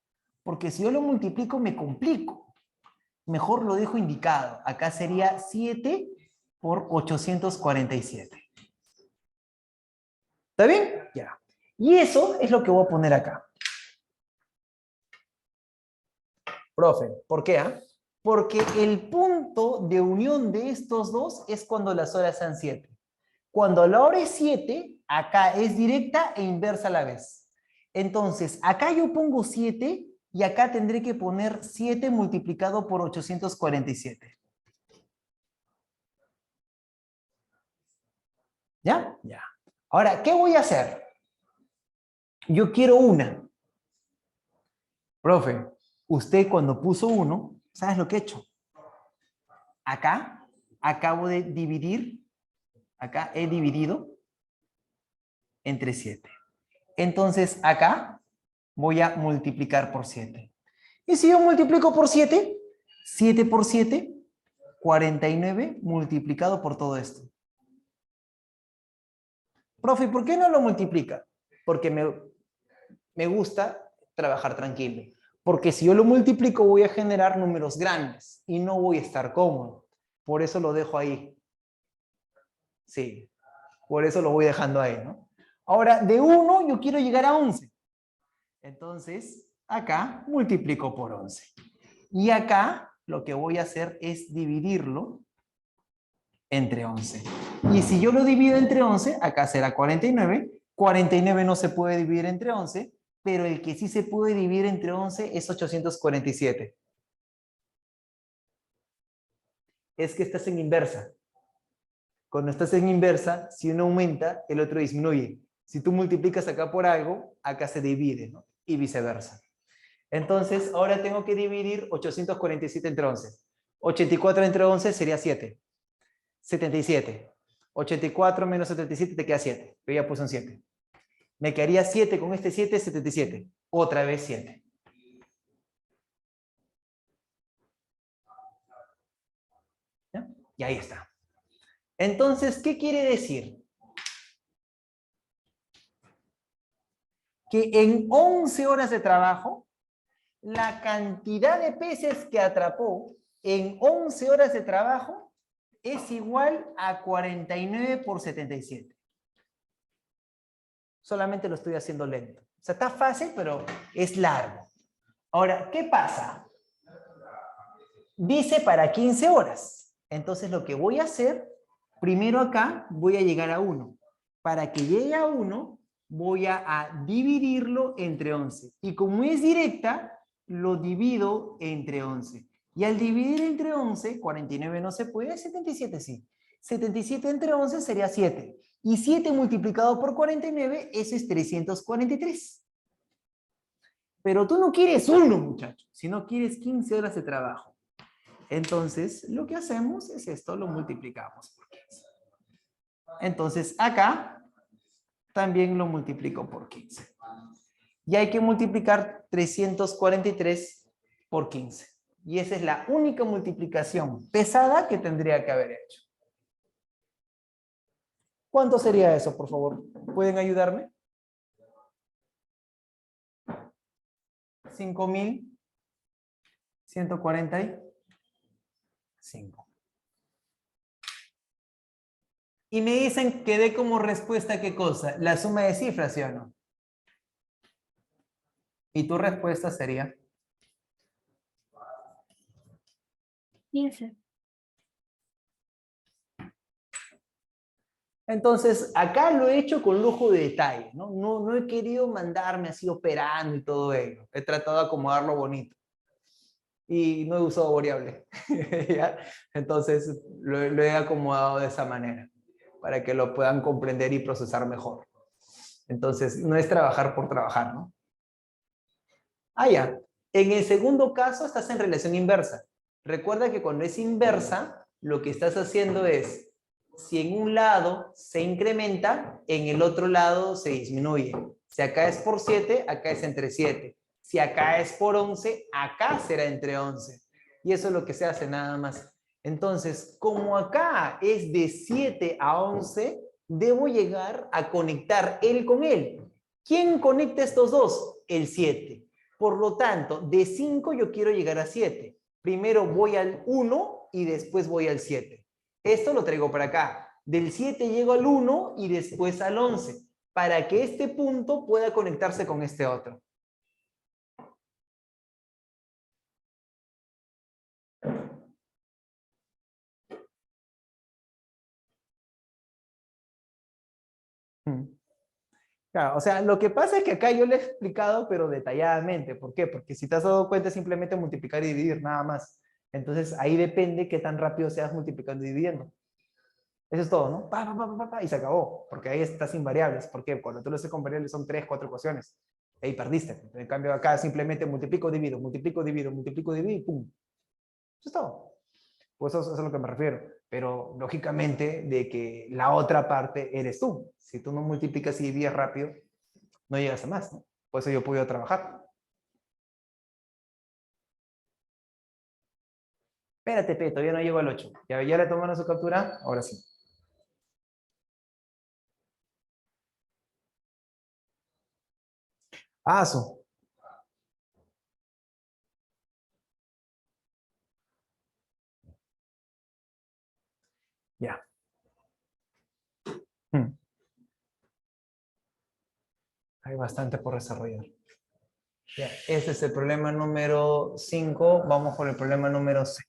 Porque si yo lo multiplico, me complico. Mejor lo dejo indicado. Acá sería 7 por 847. ¿Está bien? Ya. Y eso es lo que voy a poner acá. Profe, ¿por qué? Porque el punto de unión de estos dos es cuando las horas sean 7. Cuando la hora es 7, acá es directa e inversa a la vez. Entonces, acá yo pongo 7 y acá tendré que poner 7 multiplicado por 847. ¿Ya? Ya. Ahora, ¿qué voy a hacer? Yo quiero una. Profe, usted cuando puso 1, ¿sabes lo que he hecho? Acá acabo de dividir, acá he dividido entre 7. Entonces, acá voy a multiplicar por 7. Y si yo multiplico por 7, 7 por 7, 49 multiplicado por todo esto. Profe, ¿por qué no lo multiplica? Porque me gusta trabajar tranquilo. Porque si yo lo multiplico voy a generar números grandes y no voy a estar cómodo. Por eso lo dejo ahí. Sí, por eso lo voy dejando ahí, ¿no? Ahora, de 1 yo quiero llegar a 11. Entonces, acá multiplico por 11. Y acá lo que voy a hacer es dividirlo entre 11. Y si yo lo divido entre 11, acá será 49. 49 no se puede dividir entre 11, pero el que sí se puede dividir entre 11 es 847. Es que estás en inversa. Cuando estás en inversa, si uno aumenta, el otro disminuye. Si tú multiplicas acá por algo, acá se divide, ¿no? Y viceversa. Entonces, ahora tengo que dividir 847 entre 11. 84 entre 11 sería 7. 77. 84 menos 77 te queda 7. Yo ya puse un 7. Me quedaría 7 con este 7, 77. Otra vez 7. ¿Ya? Y ahí está. Entonces, ¿qué quiere decir? Que en 11 horas de trabajo, la cantidad de peces que atrapó en 11 horas de trabajo es igual a 49 por 77. Solamente lo estoy haciendo lento. O sea, está fácil, pero es largo. Ahora, ¿qué pasa? Dice para 15 horas. Entonces, lo que voy a hacer, primero acá voy a llegar a 1. Para que llegue a 1, voy a dividirlo entre 11. Y como es directa, lo divido entre 11. Y al dividir entre 11, 49 no se puede, 77 sí. 77 entre 11 sería 7. Y 7 multiplicado por 49, eso es 343. Pero tú no quieres 1, muchacho, sino quieres 15 horas de trabajo. Entonces, lo que hacemos es esto, lo multiplicamos por 15. Entonces, acá también lo multiplico por 15. Y hay que multiplicar 343 por 15. Y esa es la única multiplicación pesada que tendría que haber hecho. ¿Cuánto sería eso, por favor? ¿Pueden ayudarme? 5.145. Y me dicen que dé como respuesta ¿qué cosa? La suma de cifras, ¿sí o no? Y tu respuesta sería 15. Entonces, acá lo he hecho con lujo de detalle, ¿no? No he querido mandarme así operando y todo ello. He tratado de acomodarlo bonito. Y no he usado variable. ¿Ya? Entonces, lo he acomodado de esa manera, para que lo puedan comprender y procesar mejor. Entonces, no es trabajar por trabajar, ¿no? Ah, ya. En el segundo caso, estás en relación inversa. Recuerda que cuando es inversa, lo que estás haciendo es, si en un lado se incrementa, en el otro lado se disminuye. Si acá es por 7, acá es entre 7. Si acá es por 11, acá será entre 11. Y eso es lo que se hace nada más. Entonces, como acá es de 7 a 11, debo llegar a conectar él con él. ¿Quién conecta estos dos? El 7. Por lo tanto, de 5 yo quiero llegar a 7. Primero voy al 1 y después voy al 7. Esto lo traigo para acá. Del 7 llego al 1 y después al 11, para que este punto pueda conectarse con este otro. Claro, o sea, lo que pasa es que acá yo le he explicado, pero detalladamente. ¿Por qué? Porque si te has dado cuenta es simplemente multiplicar y dividir, nada más. Entonces, ahí depende qué tan rápido seas multiplicando y dividiendo. Eso es todo, ¿no? Y se acabó, porque ahí estás sin variables. ¿Por qué? Cuando tú lo haces con variables son 3, 4 ecuaciones. Ahí perdiste. En cambio, acá simplemente multiplico, divido, multiplico, divido, multiplico, divido y ¡pum! Eso es todo. Pues eso es a lo que me refiero. Pero, lógicamente, de que la otra parte eres tú. Si tú no multiplicas y divides rápido, no llegas a más, ¿no? Por eso yo he podido trabajar. Espérate, Pe, todavía no llego al 8. ¿Ya le tomaron su captura? Ahora sí. Ah, su. Ya. Hay bastante por desarrollar. Ya, este es el problema número 5. Vamos por el problema número 6.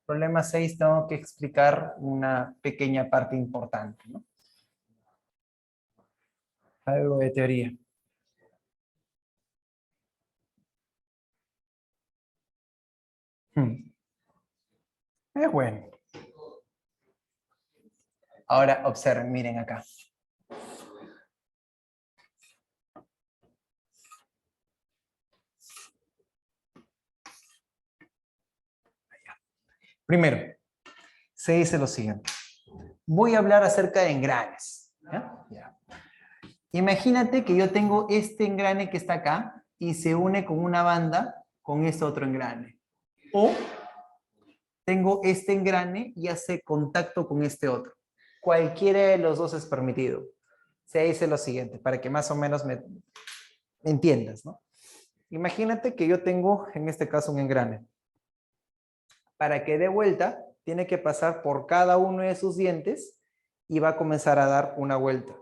Problema 6 tengo que explicar una pequeña parte importante, ¿no? Algo de teoría. Es bueno. Ahora observen, miren acá. Primero, se dice lo siguiente. Voy a hablar acerca de engranes. ¿Ya? Ya. Imagínate que yo tengo este engrane que está acá y se une con una banda con este otro engrane. O tengo este engrane y hace contacto con este otro. Cualquiera de los dos es permitido. Se dice lo siguiente, para que más o menos me entiendas, ¿no? Imagínate que yo tengo, en este caso, un engrane. Para que dé vuelta, tiene que pasar por cada uno de sus dientes y va a comenzar a dar una vuelta.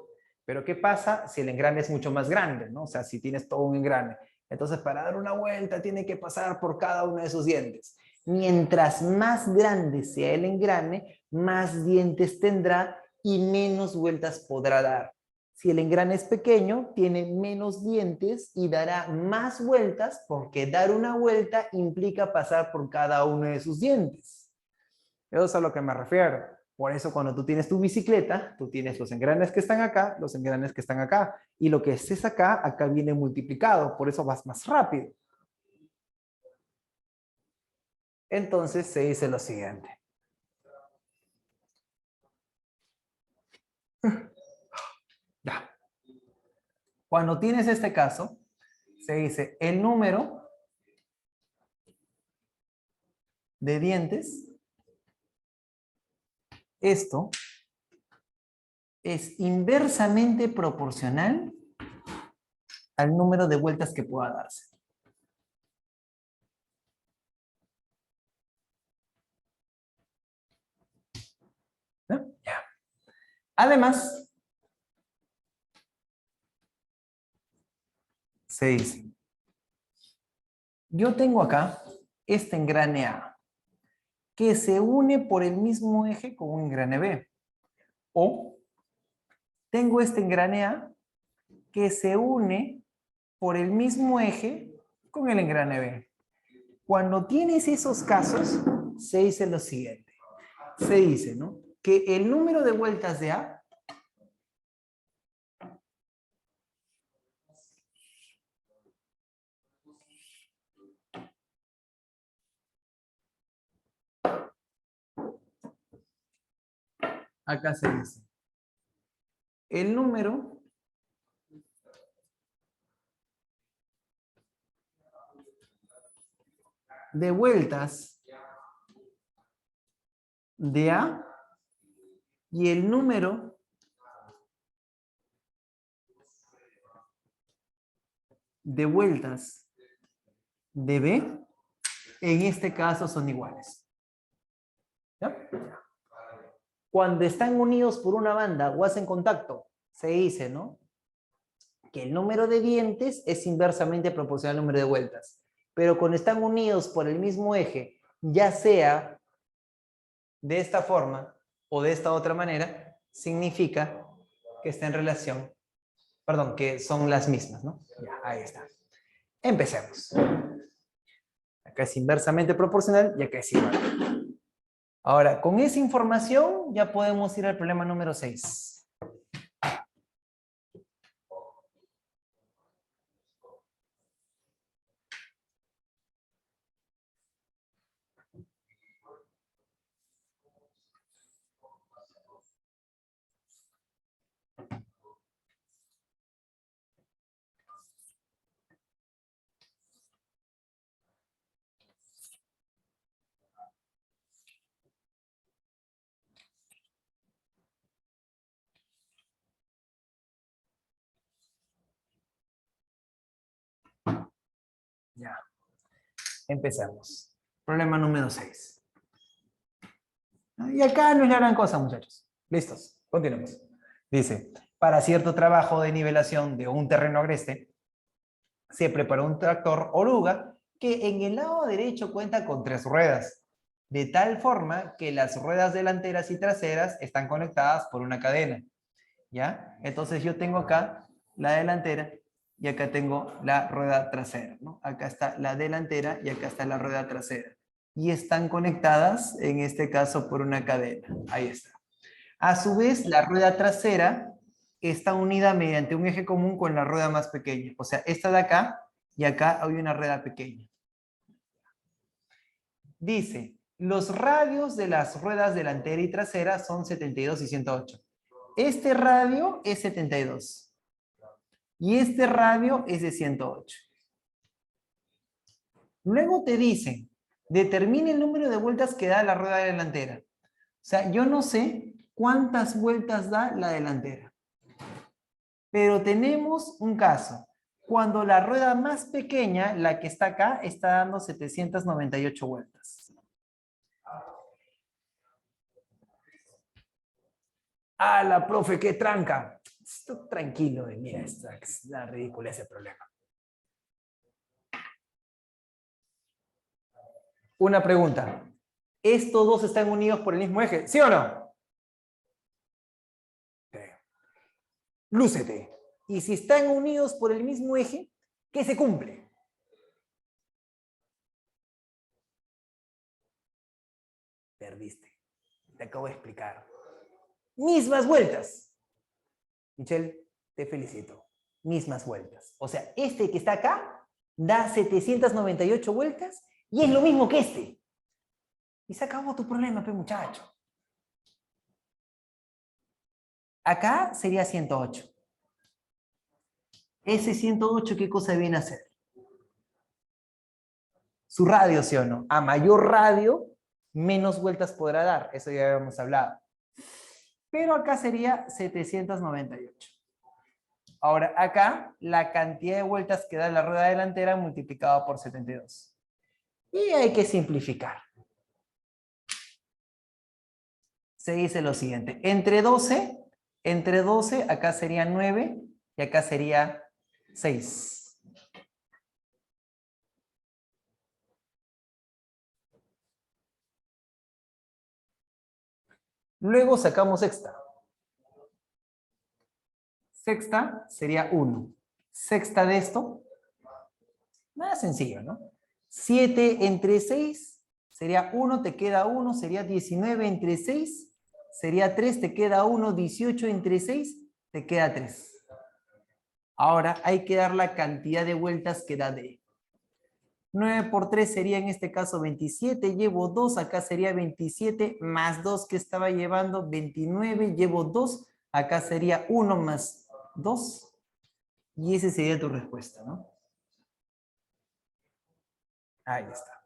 Pero ¿qué pasa si el engrane es mucho más grande, ¿no? O sea, si tienes todo un engrane. Entonces, para dar una vuelta, tiene que pasar por cada uno de sus dientes. Mientras más grande sea el engrane, más dientes tendrá y menos vueltas podrá dar. Si el engrane es pequeño, tiene menos dientes y dará más vueltas porque dar una vuelta implica pasar por cada uno de sus dientes. Eso es a lo que me refiero. Por eso cuando tú tienes tu bicicleta, tú tienes los engranes que están acá, los engranes que están acá. Y lo que estés acá, acá viene multiplicado. Por eso vas más rápido. Entonces se dice lo siguiente. Ya. Cuando tienes este caso, se dice el número de dientes, esto es inversamente proporcional al número de vueltas que pueda darse. ¿No? Ya. Además, se dice Yo tengo acá este engrane A, que se une por el mismo eje con un engrane B. O tengo este engrane A, que se une por el mismo eje con el engrane B. Cuando tienes esos casos, se dice lo siguiente. Se dice, ¿no?, que el número de vueltas de A acá se dice el número de vueltas de A y el número de vueltas de B, en este caso son iguales. ¿Ya? Cuando están unidos por una banda o hacen contacto, se dice, ¿no?, que el número de dientes es inversamente proporcional al número de vueltas. Pero cuando están unidos por el mismo eje, ya sea de esta forma o de esta otra manera, significa que está en relación, perdón, que son las mismas, ¿no? Ya, ahí está. Empecemos. Acá es inversamente proporcional y acá es igual. Ahora, con esa información ya podemos ir al problema número 6. Ya. Empecemos. Problema número 6. Y acá no es la gran cosa, muchachos. ¿Listos? Continuemos. Dice, para cierto trabajo de nivelación de un terreno agreste, se prepara un tractor oruga que en el lado derecho cuenta con 3 ruedas, de tal forma que las ruedas delanteras y traseras están conectadas por una cadena. ¿Ya? Entonces yo tengo acá la delantera y acá tengo la rueda trasera, ¿no? Acá está la delantera y acá está la rueda trasera. Y están conectadas, en este caso, por una cadena. Ahí está. A su vez, la rueda trasera está unida mediante un eje común con la rueda más pequeña. O sea, esta de acá y acá hay una rueda pequeña. Dice, los radios de las ruedas delantera y trasera son 72 y 108. Este radio es 72. Y este radio es de 108. Luego te dice, determine el número de vueltas que da la rueda delantera. O sea, yo no sé cuántas vueltas da la delantera. Pero tenemos un caso. Cuando la rueda más pequeña, la que está acá, está dando 798 vueltas. ¡Ah, la profe, qué tranca! Estoy tranquilo, mira, es la ridícula ese problema. Una pregunta. ¿Estos dos están unidos por el mismo eje? ¿Sí o no? Sí. Lúcete. Y si están unidos por el mismo eje, ¿qué se cumple? Perdiste. Te acabo de explicar. Mismas vueltas. Michelle, te felicito. Mismas vueltas. O sea, este que está acá da 798 vueltas y es lo mismo que este. Y se acabó tu problema, pe muchacho. Acá sería 108. Ese 108, ¿qué cosa viene a hacer? Su radio, ¿sí o no? A mayor radio, menos vueltas podrá dar. Eso ya habíamos hablado. Pero acá sería 798. Ahora, acá, la cantidad de vueltas que da la rueda delantera multiplicado por 72. Y hay que simplificar. Se dice lo siguiente. Entre 12, acá sería 9 y acá sería 6. Luego sacamos sexta. Sexta sería 1. Sexta de esto, nada sencillo, ¿no? 7 entre 6 sería 1, te queda 1, sería 19 entre 6, sería 3, te queda 1, 18 entre 6, te queda 3. Ahora hay que dar la cantidad de vueltas que da D. 9 por 3 sería en este caso 27, llevo 2, acá sería 27 más 2 que estaba llevando 29, llevo 2, acá sería 1 más 2, y esa sería tu respuesta, ¿no? Ahí está.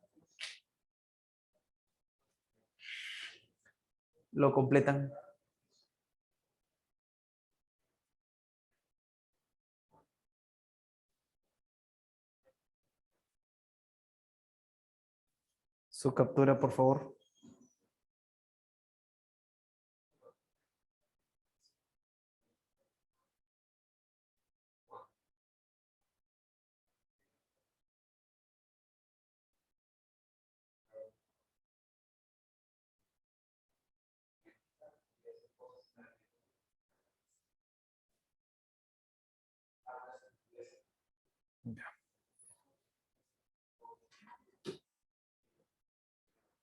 Lo completan. Su captura, por favor. Ya.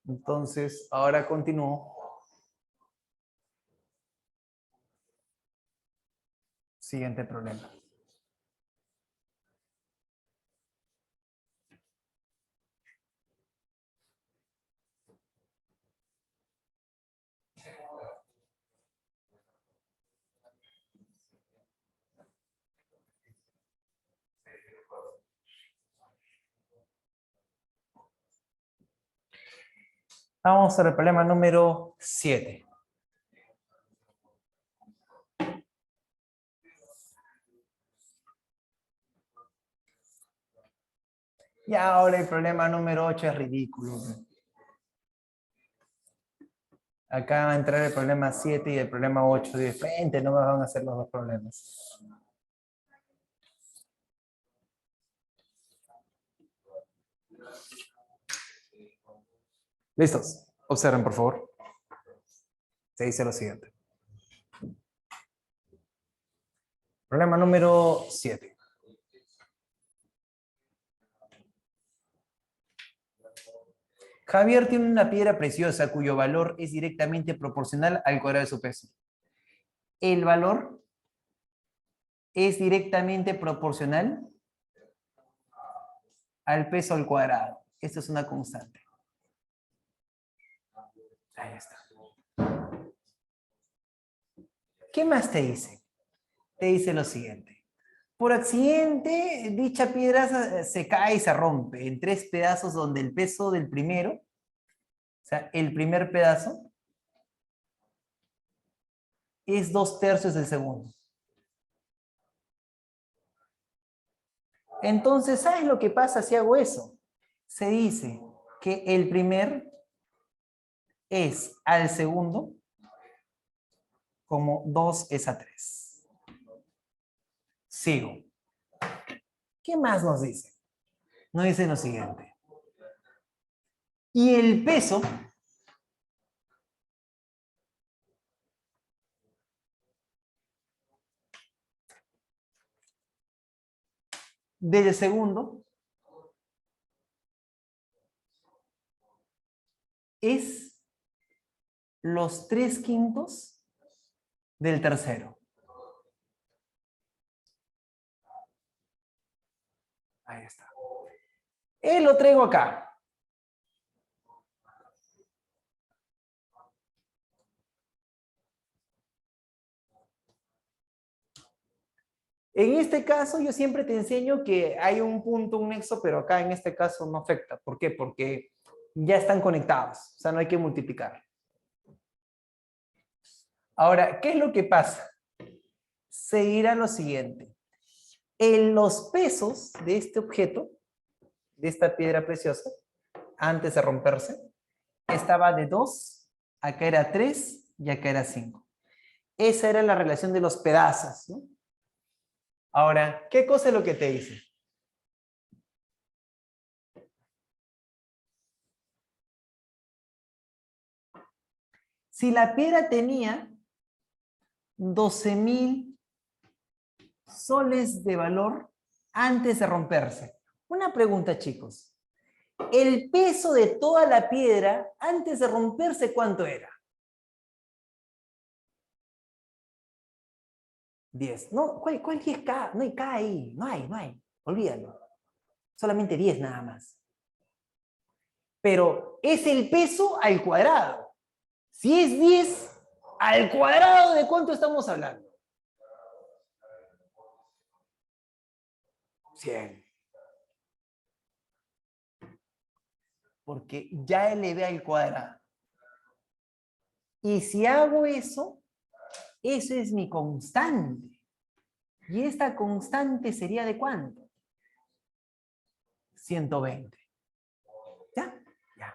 Entonces, ahora continúo. Siguiente problema. Vamos al problema número 7. Y ahora el problema número 8 es ridículo. Acá va a entrar el problema 7 y el problema 8 de frente, no me van a hacer los dos problemas. ¿Listos? Observen, por favor. Se dice lo siguiente. Problema número 7. Javier tiene una piedra preciosa cuyo valor es directamente proporcional al cuadrado de su peso. El valor es directamente proporcional al peso al cuadrado. Esto es una constante. Ahí está. ¿Qué más te dice? Te dice lo siguiente. Por accidente, dicha piedra se cae y se rompe en 3 pedazos donde el peso del primero, o sea, el primer pedazo, es 2/3 del segundo. Entonces, ¿sabes lo que pasa si hago eso? Se dice que el primer es al segundo como 2 es a 3. Sigo. ¿Qué más nos dice? Nos dice lo siguiente. Y el peso del segundo es los 3/5 del tercero. Ahí está. Lo traigo acá. En este caso, yo siempre te enseño que hay un punto, un nexo, pero acá en este caso no afecta. ¿Por qué? Porque ya están conectados. O sea, no hay que multiplicar. Ahora, ¿qué es lo que pasa? Seguirá lo siguiente. En los pesos de este objeto, de esta piedra preciosa, antes de romperse, estaba de 2, acá era 3 y acá era 5. Esa era la relación de los pedazos, ¿no? Ahora, ¿qué cosa es lo que te dice? Si la piedra tenía 12.000 soles de valor antes de romperse. Una pregunta, chicos. El peso de toda la piedra antes de romperse, ¿cuánto era? 10. No, ¿cuál 10K? No hay K ahí. No hay. Olvídalo. Solamente 10 nada más. Pero es el peso al cuadrado. Si es 10 al cuadrado, ¿de cuánto estamos hablando? 100. Porque ya elevé al cuadrado. Y si hago eso es mi constante. ¿Y esta constante sería de cuánto? 120. ¿Ya? Ya.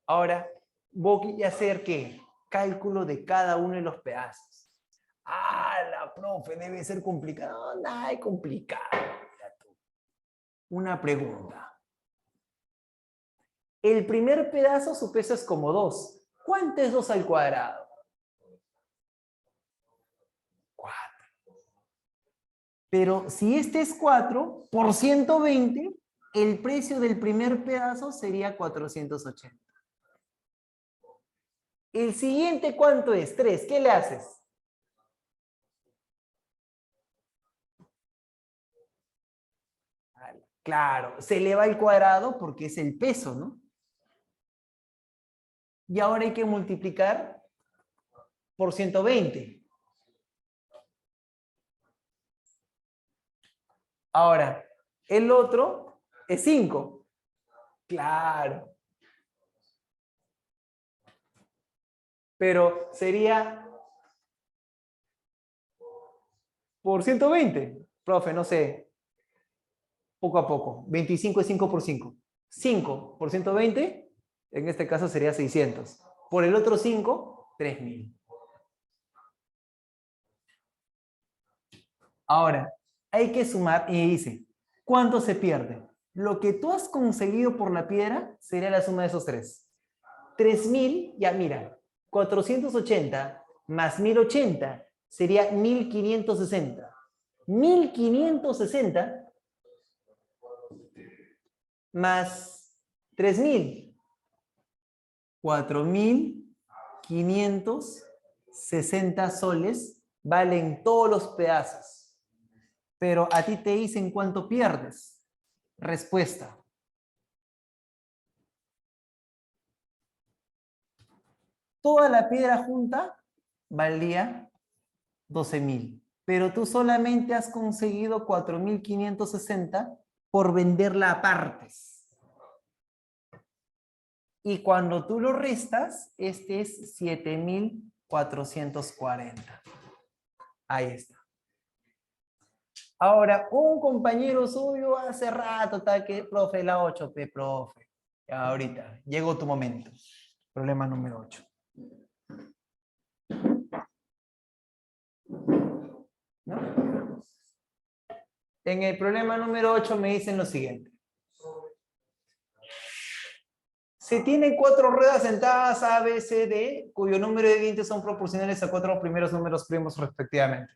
Ahora voy a hacer, ¿qué? Cálculo de cada uno de los pedazos. La profe, debe ser complicado. No, nada de complicado. Mira tú. Una pregunta. El primer pedazo, su peso es como 2. ¿Cuánto es 2 al cuadrado? 4. Pero si este es 4, por 120, el precio del primer pedazo sería 480. El siguiente, ¿cuánto es? 3. ¿Qué le haces? Claro, se eleva al cuadrado porque es el peso, ¿no? Y ahora hay que multiplicar por 120. Ahora, el otro es 5. Claro. Pero sería por 120. Profe, no sé. Poco a poco. 25 es 5 por 5. 5 por 120, en este caso sería 600. Por el otro 5, 3000. Ahora, hay que sumar y dice, ¿cuánto se pierde? Lo que tú has conseguido por la piedra sería la suma de esos 3. 3000, ya mira, 480 más 1080 sería 1560. 1560 más 3000. 4560 soles valen todos los pedazos. Pero a ti te dicen cuánto pierdes. Respuesta. Toda la piedra junta valía 12.000. Pero tú solamente has conseguido 4560 por venderla a partes. Y cuando tú lo restas, este es 7440. Ahí está. Ahora, un compañero suyo hace rato está que, profe, la 8P, profe. Ya, ahorita, llegó tu momento. Problema número 8. ¿No? En el problema número 8 me dicen lo siguiente. Se tienen 4 ruedas sentadas A, B, C, D, cuyo número de dientes son proporcionales a 4 primeros números primos respectivamente.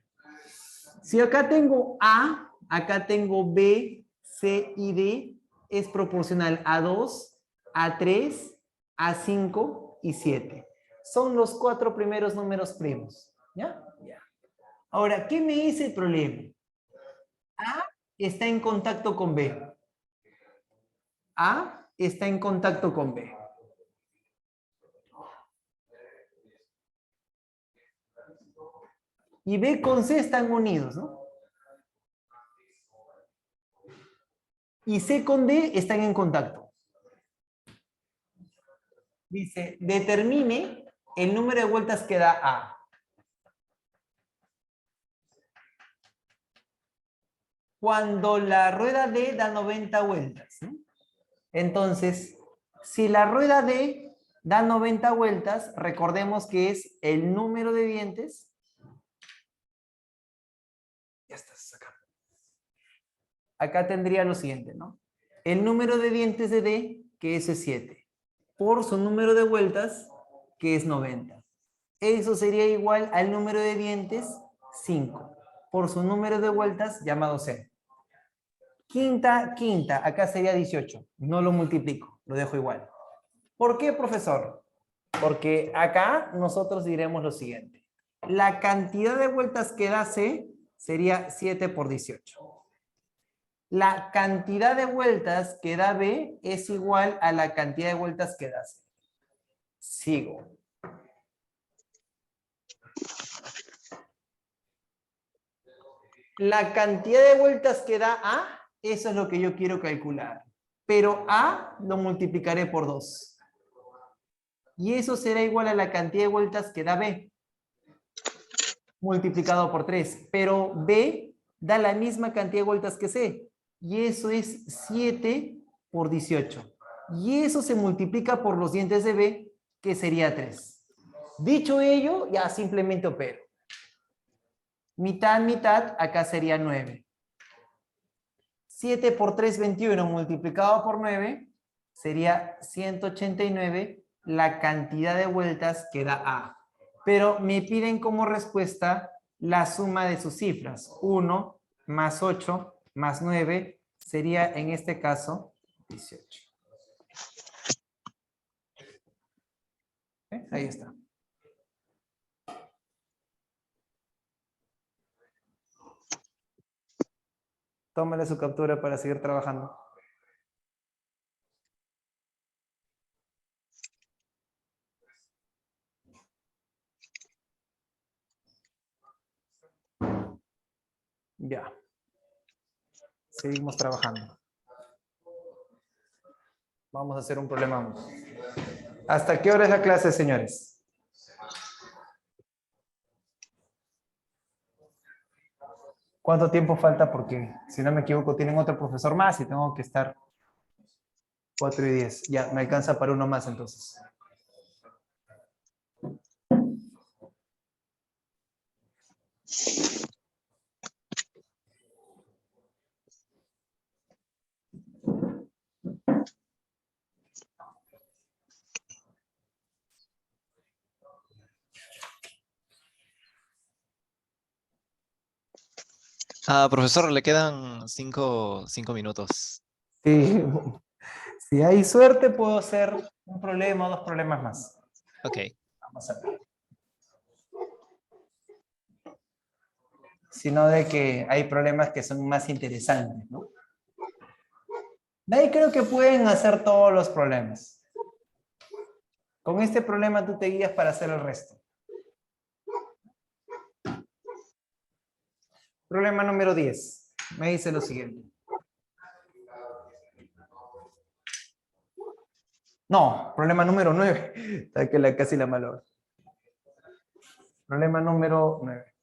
Si acá tengo A, acá tengo B, C y D, es proporcional a 2, a 3, a 5 y 7. Son los 4 primeros números primos. ¿Ya? Ya. Ahora, ¿qué me dice el problema? A está en contacto con B. A está en contacto con B. Y B con C están unidos, ¿no? Y C con D están en contacto. Dice, determine el número de vueltas que da A. Cuando la rueda D da 90 vueltas, ¿no? Entonces, si la rueda D da 90 vueltas, recordemos que es el número de dientes. Ya estás acá. Acá tendría lo siguiente, ¿no? El número de dientes de D, que es 7, por su número de vueltas, que es 90. Eso sería igual al número de dientes, 5, por su número de vueltas llamado C. Quinta, acá sería 18. No lo multiplico, lo dejo igual. ¿Por qué, profesor? Porque acá nosotros diremos lo siguiente. La cantidad de vueltas que da C sería 7 por 18. La cantidad de vueltas que da B es igual a la cantidad de vueltas que da C. Sigo. La cantidad de vueltas que da A, eso es lo que yo quiero calcular. Pero A lo multiplicaré por 2. Y eso será igual a la cantidad de vueltas que da B, multiplicado por 3. Pero B da la misma cantidad de vueltas que C. Y eso es 7 por 18. Y eso se multiplica por los dientes de B, que sería 3. Dicho ello, ya simplemente opero. Mitad, mitad, acá sería 9. 7 por 3, 21, multiplicado por 9, sería 189 la cantidad de vueltas que da A. Pero me piden como respuesta la suma de sus cifras. 1 más 8 más 9 sería en este caso 18. Ahí está. Tómale su captura para seguir trabajando. Ya. Seguimos trabajando. Vamos a hacer un problema más. ¿Hasta qué hora es la clase, señores? ¿Cuánto tiempo falta? Porque, si no me equivoco, tienen otro profesor más y tengo que estar 4 y 10. Ya, me alcanza para uno más entonces. Profesor, le quedan cinco minutos. Sí, si hay suerte puedo hacer un problema o 2 problemas más. Ok. Vamos a ver. Sino de que hay problemas que son más interesantes, ¿no? De ahí creo que pueden hacer todos los problemas. Con este problema tú te guías para hacer el resto. Problema número 10. Me dice lo siguiente. No, problema número 9. Está que casi la malogro. Problema número 9.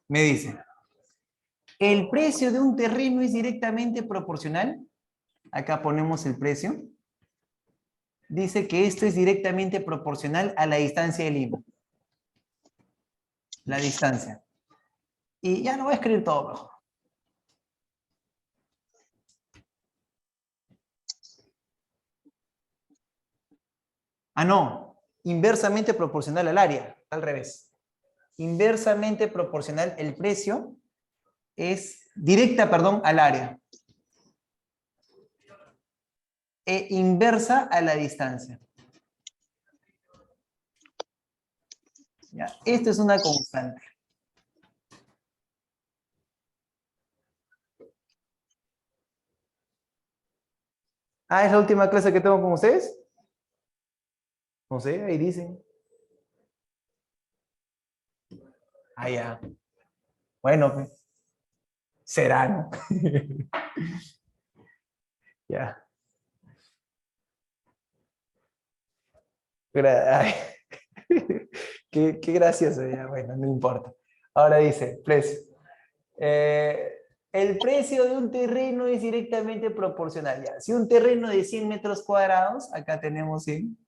Me dice, ¿el precio de un terreno es directamente proporcional? Acá ponemos el precio. Dice que esto es directamente proporcional a la distancia de Lima. La distancia. Y ya no voy a escribir todo mejor. No. Inversamente proporcional al área. Al revés. Inversamente proporcional, el precio es directa, perdón, al área. E inversa a la distancia. Ya. Esto es una constante. ¿Es la última clase que tengo con ustedes? No sé, ahí dicen. Ya. Bueno, pues. Será, ¿no? Ya. Ay. Qué gracioso, ya, bueno, no importa. Ahora dice, precio. El precio de un terreno es directamente proporcional. Ya. Si un terreno de 100 metros cuadrados, acá tenemos 100,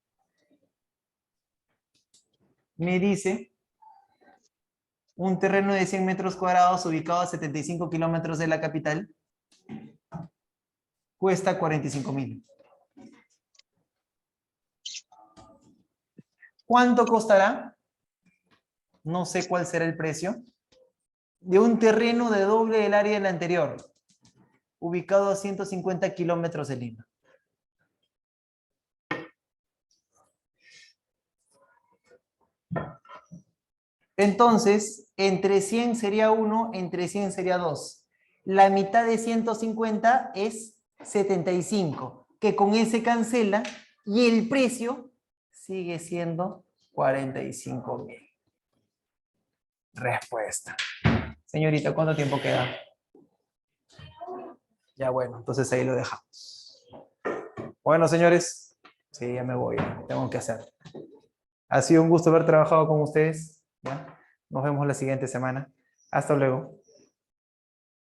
me dice, un terreno de 100 metros cuadrados ubicado a 75 kilómetros de la capital, cuesta 45,000. ¿Cuánto costará? No sé cuál será el precio. De un terreno de doble el área del anterior, ubicado a 150 kilómetros de Lima. Entonces, entre 100 sería 1, entre 100 sería 2. La mitad de 150 es 75, que con él se cancela y el precio sigue siendo 45.000. Respuesta. Señorita, ¿cuánto tiempo queda? Ya bueno, entonces ahí lo dejamos. Bueno, señores, sí, ya me voy, tengo que hacer. Ha sido un gusto haber trabajado con ustedes. ¿Ya? Nos vemos la siguiente semana. Hasta luego.